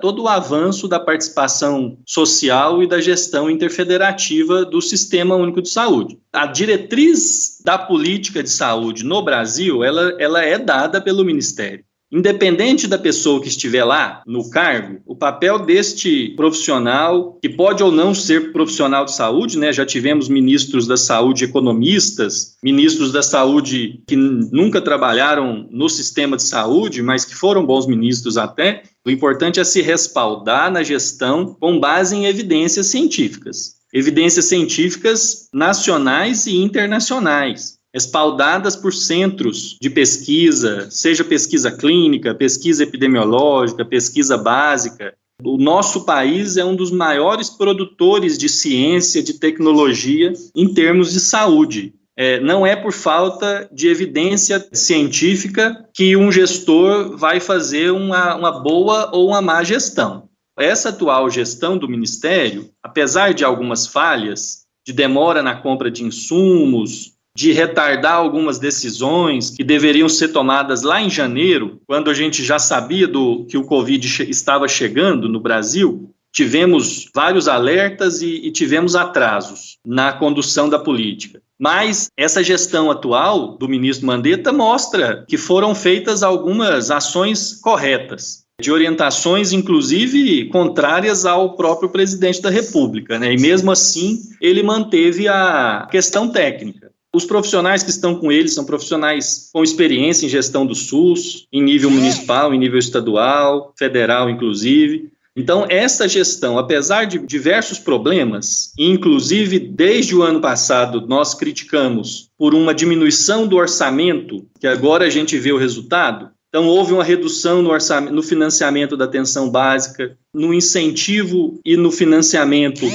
todo o avanço da participação social e da gestão interfederativa do Sistema Único de Saúde. A diretriz da política de saúde no Brasil, ela é dada pelo Ministério. Independente da pessoa que estiver lá no cargo, o papel deste profissional, que pode ou não ser profissional de saúde, já tivemos ministros da saúde economistas, ministros da saúde que nunca trabalharam no sistema de saúde, mas que foram bons ministros até. O importante é se respaldar na gestão com base em evidências científicas nacionais e internacionais, respaldadas por centros de pesquisa, seja pesquisa clínica, pesquisa epidemiológica, pesquisa básica. O nosso país é um dos maiores produtores de ciência, de tecnologia em termos de saúde. Não é por falta de evidência científica que um gestor vai fazer uma boa ou uma má gestão. Essa atual gestão do Ministério, apesar de algumas falhas, de demora na compra de insumos, de retardar algumas decisões que deveriam ser tomadas lá em janeiro, quando a gente já sabia que o Covid estava chegando no Brasil, tivemos vários alertas e tivemos atrasos na condução da política. Mas essa gestão atual do ministro Mandetta mostra que foram feitas algumas ações corretas, de orientações, inclusive, contrárias ao próprio presidente da República, E mesmo assim, ele manteve a questão técnica. Os profissionais que estão com ele são profissionais com experiência em gestão do SUS, em nível municipal, em nível estadual, federal, inclusive. Então, essa gestão, apesar de diversos problemas, inclusive desde o ano passado nós criticamos por uma diminuição do orçamento, que agora a gente vê o resultado. Então, houve uma redução no financiamento da atenção básica, no incentivo e no financiamento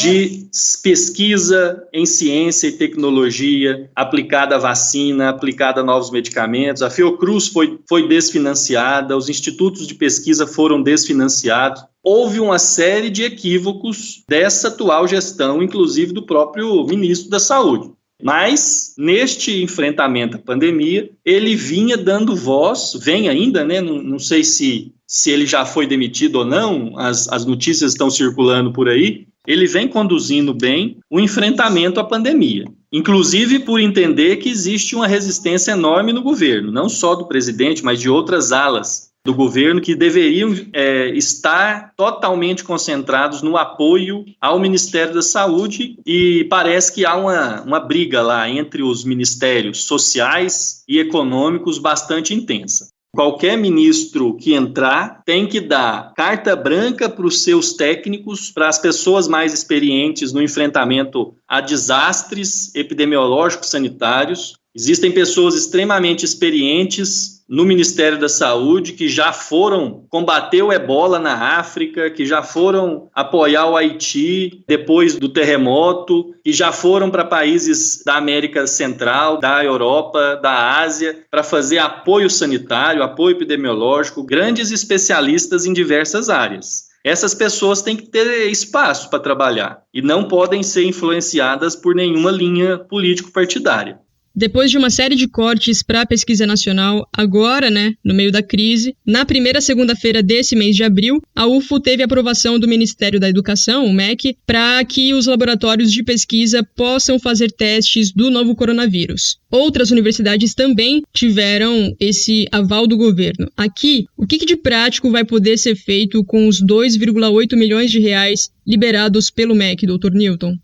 de pesquisa em ciência e tecnologia, aplicada à vacina, aplicada a novos medicamentos. A Fiocruz foi desfinanciada, os institutos de pesquisa foram desfinanciados. Houve uma série de equívocos dessa atual gestão, inclusive do próprio ministro da Saúde. Mas, neste enfrentamento à pandemia, ele vinha dando voz, vem ainda, não sei se ele já foi demitido ou não, as notícias estão circulando por aí, ele vem conduzindo bem o enfrentamento à pandemia, inclusive por entender que existe uma resistência enorme no governo, não só do presidente, mas de outras alas do governo que deveriam estar totalmente concentrados no apoio ao Ministério da Saúde, e parece que há uma briga lá entre os ministérios sociais e econômicos bastante intensa. Qualquer ministro que entrar tem que dar carta branca para os seus técnicos, para as pessoas mais experientes no enfrentamento a desastres epidemiológicos sanitários. Existem pessoas extremamente experientes no Ministério da Saúde que já foram combater o ebola na África, que já foram apoiar o Haiti depois do terremoto, que já foram para países da América Central, da Europa, da Ásia, para fazer apoio sanitário, apoio epidemiológico, grandes especialistas em diversas áreas. Essas pessoas têm que ter espaço para trabalhar e não podem ser influenciadas por nenhuma linha político-partidária. Depois de uma série de cortes para a pesquisa nacional, agora, no meio da crise, na primeira segunda-feira desse mês de abril, a UFO teve a aprovação do Ministério da Educação, o MEC, para que os laboratórios de pesquisa possam fazer testes do novo coronavírus. Outras universidades também tiveram esse aval do governo. Aqui, o que de prático vai poder ser feito com os 2,8 milhões de reais liberados pelo MEC, Dr. Newton?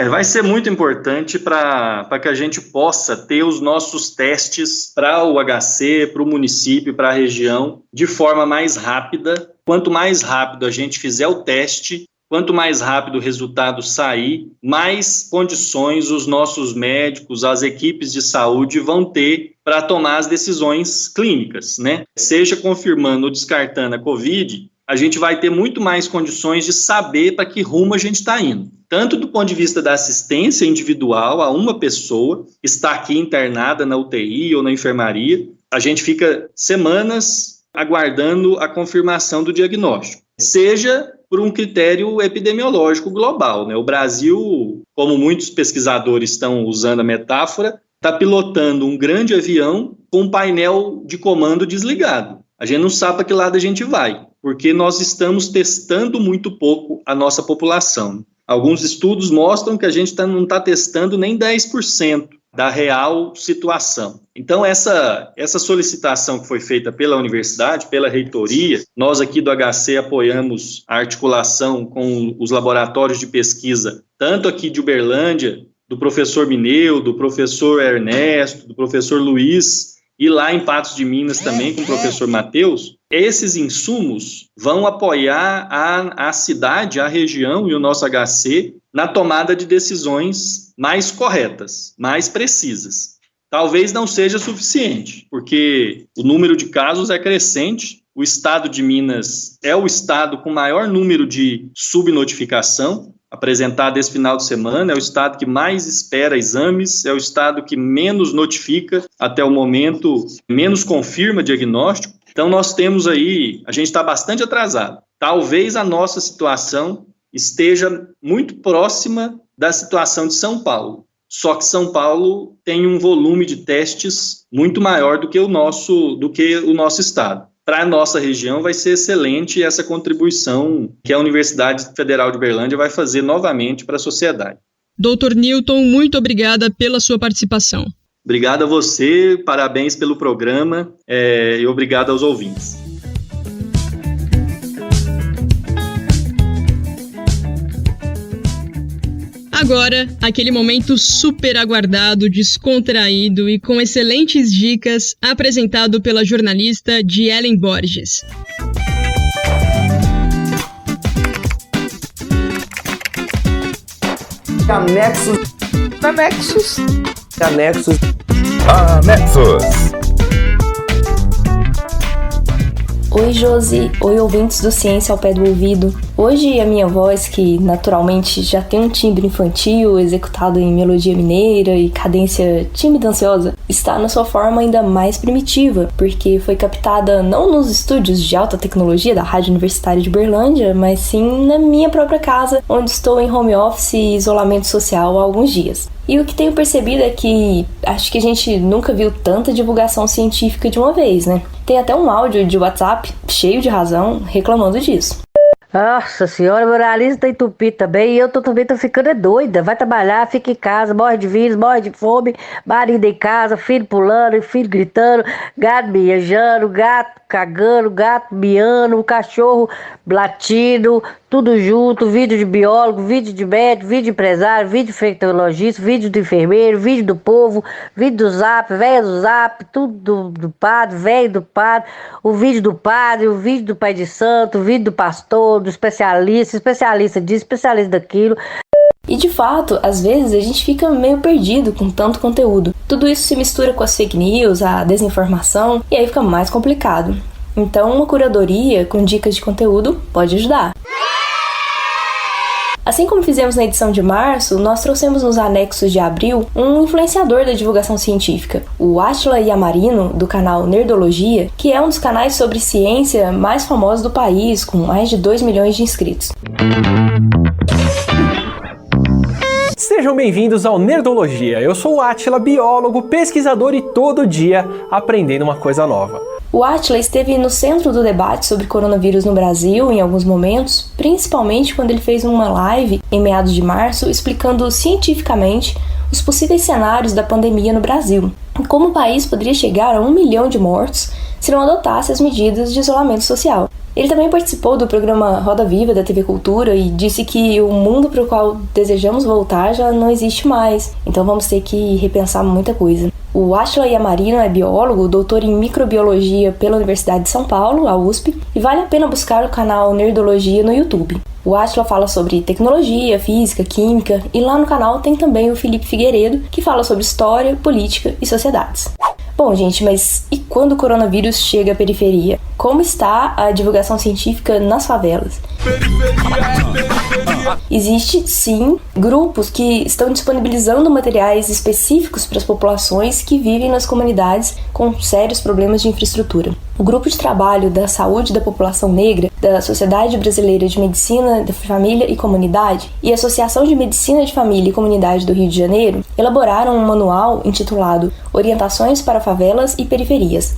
Vai ser muito importante para que a gente possa ter os nossos testes para o HC, para o município, para a região, de forma mais rápida. Quanto mais rápido a gente fizer o teste, quanto mais rápido o resultado sair, mais condições os nossos médicos, as equipes de saúde vão ter para tomar as decisões clínicas, Seja confirmando ou descartando a Covid, a gente vai ter muito mais condições de saber para que rumo a gente está indo. Tanto do ponto de vista da assistência individual a uma pessoa que está aqui internada na UTI ou na enfermaria, a gente fica semanas aguardando a confirmação do diagnóstico, seja por um critério epidemiológico global. O Brasil, como muitos pesquisadores estão usando a metáfora, está pilotando um grande avião com um painel de comando desligado. A gente não sabe para que lado a gente vai, porque nós estamos testando muito pouco a nossa população. Alguns estudos mostram que a gente não está testando nem 10% da real situação. Então, essa solicitação que foi feita pela universidade, pela reitoria, nós aqui do HC apoiamos a articulação com os laboratórios de pesquisa, tanto aqui de Uberlândia, do professor Mineu, do professor Ernesto, do professor Luiz, e lá em Patos de Minas também com o professor Matheus. Esses insumos vão apoiar a cidade, a região e o nosso HC na tomada de decisões mais corretas, mais precisas. Talvez não seja suficiente, porque o número de casos é crescente. O estado de Minas é o estado com maior número de subnotificação apresentado esse final de semana, é o estado que mais espera exames, é o estado que menos notifica até o momento, menos confirma diagnóstico. Então nós temos aí, a gente está bastante atrasado. Talvez a nossa situação esteja muito próxima da situação de São Paulo. Só que São Paulo tem um volume de testes muito maior do que o nosso estado. Para a nossa região vai ser excelente essa contribuição que a Universidade Federal de Uberlândia vai fazer novamente para a sociedade. Dr. Newton, muito obrigada pela sua participação. Obrigado a você, parabéns pelo programa e obrigado aos ouvintes. Agora, aquele momento super aguardado, descontraído e com excelentes dicas, apresentado pela jornalista Dielen Borges. Anexus. Oi, Josi. Oi, ouvintes do Ciência ao Pé do Ouvido. Hoje a minha voz, que naturalmente já tem um timbre infantil, executado em melodia mineira e cadência tímida ansiosa, está na sua forma ainda mais primitiva, porque foi captada não nos estúdios de alta tecnologia da Rádio Universitária de Uberlândia, mas sim na minha própria casa, onde estou em home office e isolamento social há alguns dias. E o que tenho percebido é que acho que a gente nunca viu tanta divulgação científica de uma vez, né? Tem até um áudio de WhatsApp, cheio de razão, reclamando disso. Nossa senhora, meu nariz tá entupido também e eu também tô ficando doida. Vai trabalhar, fica em casa, morre de vírus, morre de fome, marido em casa, filho pulando, filho gritando, gato miejando, gato cagando, gato miando, cachorro latindo, tudo junto, vídeo de biólogo, vídeo de médico, vídeo de empresário, vídeo de infectologista, vídeo do enfermeiro, vídeo do povo, vídeo do zap, velho do zap, tudo do padre, velho do padre, o vídeo do padre, o vídeo do pai de santo, o vídeo do pastor, do especialista, especialista disso, especialista daquilo. E de fato, às vezes a gente fica meio perdido com tanto conteúdo. Tudo isso se mistura com as fake news, a desinformação, e aí fica mais complicado. Então, uma curadoria com dicas de conteúdo pode ajudar. Assim como fizemos na edição de março, nós trouxemos nos anexos de abril um influenciador da divulgação científica, o Átila Yamarino, do canal Nerdologia, que é um dos canais sobre ciência mais famosos do país, com mais de 2 milhões de inscritos. Sejam bem-vindos ao Nerdologia. Eu sou o Átila, biólogo, pesquisador e todo dia aprendendo uma coisa nova. O Átila esteve no centro do debate sobre coronavírus no Brasil em alguns momentos, principalmente quando ele fez uma live em meados de março explicando cientificamente os possíveis cenários da pandemia no Brasil e como o país poderia chegar a 1 milhão de mortos se não adotasse as medidas de isolamento social. Ele também participou do programa Roda Viva da TV Cultura e disse que o mundo para o qual desejamos voltar já não existe mais, então vamos ter que repensar muita coisa. O Átila Yamarino é biólogo, doutor em microbiologia pela Universidade de São Paulo, a USP, e vale a pena buscar o canal Nerdologia no YouTube. O Átila fala sobre tecnologia, física, química, e lá no canal tem também o Felipe Figueiredo, que fala sobre história, política e sociedades. Bom, gente, mas e quando o coronavírus chega à periferia? Como está a divulgação científica nas favelas? Existe, sim, grupos que estão disponibilizando materiais específicos para as populações que vivem nas comunidades com sérios problemas de infraestrutura. O Grupo de Trabalho da Saúde da População Negra, da Sociedade Brasileira de Medicina da Família e Comunidade e a Associação de Medicina de Família e Comunidade do Rio de Janeiro elaboraram um manual intitulado Orientações para Favelas e Periferias,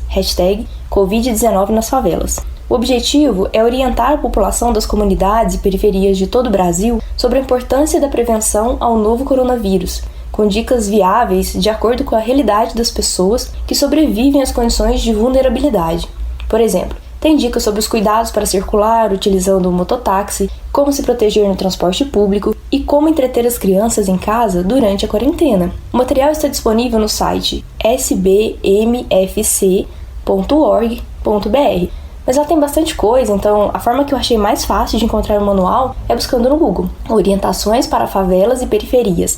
#Covid-19 nas Favelas. O objetivo é orientar a população das comunidades e periferias de todo o Brasil sobre a importância da prevenção ao novo coronavírus, com dicas viáveis de acordo com a realidade das pessoas que sobrevivem às condições de vulnerabilidade. Por exemplo, tem dicas sobre os cuidados para circular utilizando o mototáxi, como se proteger no transporte público e como entreter as crianças em casa durante a quarentena. O material está disponível no site sbmfc.org.br. Mas lá tem bastante coisa, então a forma que eu achei mais fácil de encontrar o manual é buscando no Google Orientações para Favelas e Periferias,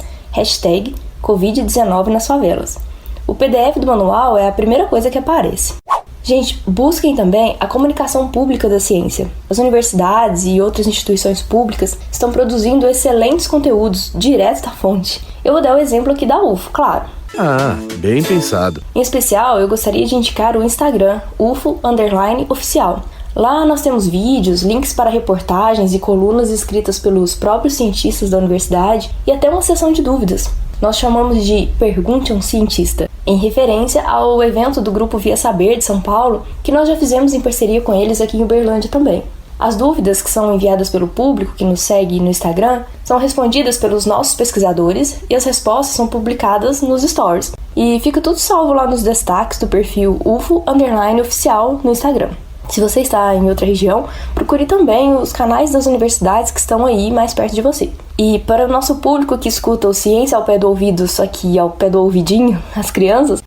#Covid-19 nas Favelas. O PDF do manual é a primeira coisa que aparece. Gente, busquem também a comunicação pública da ciência. As universidades e outras instituições públicas estão produzindo excelentes conteúdos direto da fonte. Eu vou dar o exemplo aqui da UFO, claro. Ah, bem pensado. Em especial, eu gostaria de indicar o Instagram, UFO_oficial. Lá nós temos vídeos, links para reportagens e colunas escritas pelos próprios cientistas da universidade e até uma sessão de dúvidas. Nós chamamos de Pergunte a um Cientista, em referência ao evento do Grupo Via Saber de São Paulo, que nós já fizemos em parceria com eles aqui em Uberlândia também. As dúvidas que são enviadas pelo público que nos segue no Instagram são respondidas pelos nossos pesquisadores e as respostas são publicadas nos stories. E fica tudo salvo lá nos destaques do perfil UFO_oficial no Instagram. Se você está em outra região, procure também os canais das universidades que estão aí mais perto de você. E para o nosso público que escuta o Ciência ao Pé do Ouvido, só que ao pé do ouvidinho, as crianças,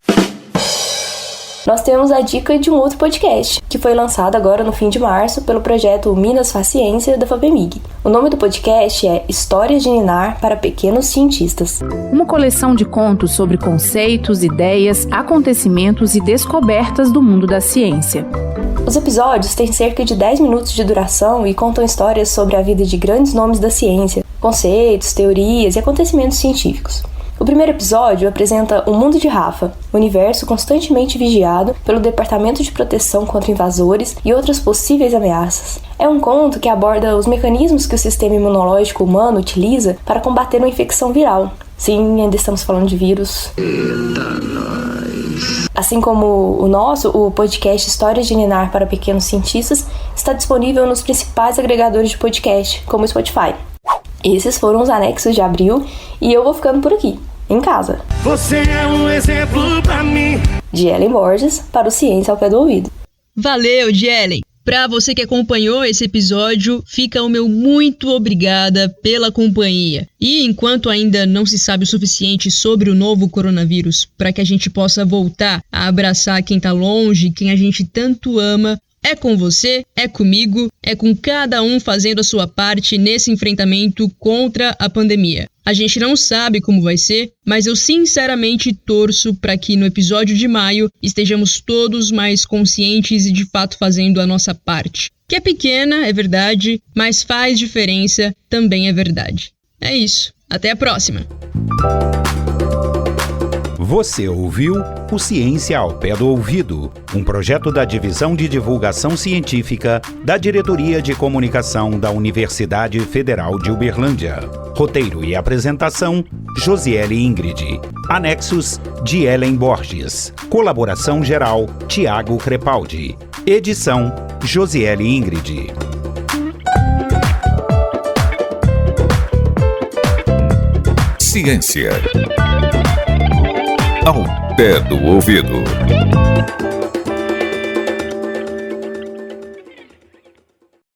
nós temos a dica de um outro podcast, que foi lançado agora no fim de março pelo projeto Minas Faz Ciência da FAPEMIG. O nome do podcast é Histórias de Ninar para Pequenos Cientistas. Uma coleção de contos sobre conceitos, ideias, acontecimentos e descobertas do mundo da ciência. Os episódios têm cerca de 10 minutos de duração e contam histórias sobre a vida de grandes nomes da ciência, conceitos, teorias e acontecimentos científicos. O primeiro episódio apresenta o mundo de Rafa, universo constantemente vigiado pelo Departamento de Proteção contra Invasores e outras possíveis ameaças. É um conto que aborda os mecanismos que o sistema imunológico humano utiliza para combater uma infecção viral. Sim, ainda estamos falando de vírus. Eita, nós. Assim como o nosso, o podcast Histórias de Ninar para Pequenos Cientistas está disponível nos principais agregadores de podcast, como o Spotify. Esses foram os anexos de abril e eu vou ficando por aqui, em casa. Você é um exemplo pra mim. De Ellen Borges para o Ciência ao Pé do Ouvido. Valeu, Ellen! Para você que acompanhou esse episódio, fica o meu muito obrigada pela companhia. E enquanto ainda não se sabe o suficiente sobre o novo coronavírus para que a gente possa voltar a abraçar quem tá longe, quem a gente tanto ama, é com você, é comigo, é com cada um fazendo a sua parte nesse enfrentamento contra a pandemia. A gente não sabe como vai ser, mas eu sinceramente torço para que no episódio de maio estejamos todos mais conscientes e de fato fazendo a nossa parte. Que é pequena, é verdade, mas faz diferença, também é verdade. É isso. Até a próxima! Você ouviu o Ciência ao Pé do Ouvido, um projeto da Divisão de Divulgação Científica da Diretoria de Comunicação da Universidade Federal de Uberlândia. Roteiro e apresentação, Josiele Ingrid. Anexos, de Ellen Borges. Colaboração geral, Tiago Crepaldi. Edição, Josiele Ingrid. Ciência ao pé do ouvido.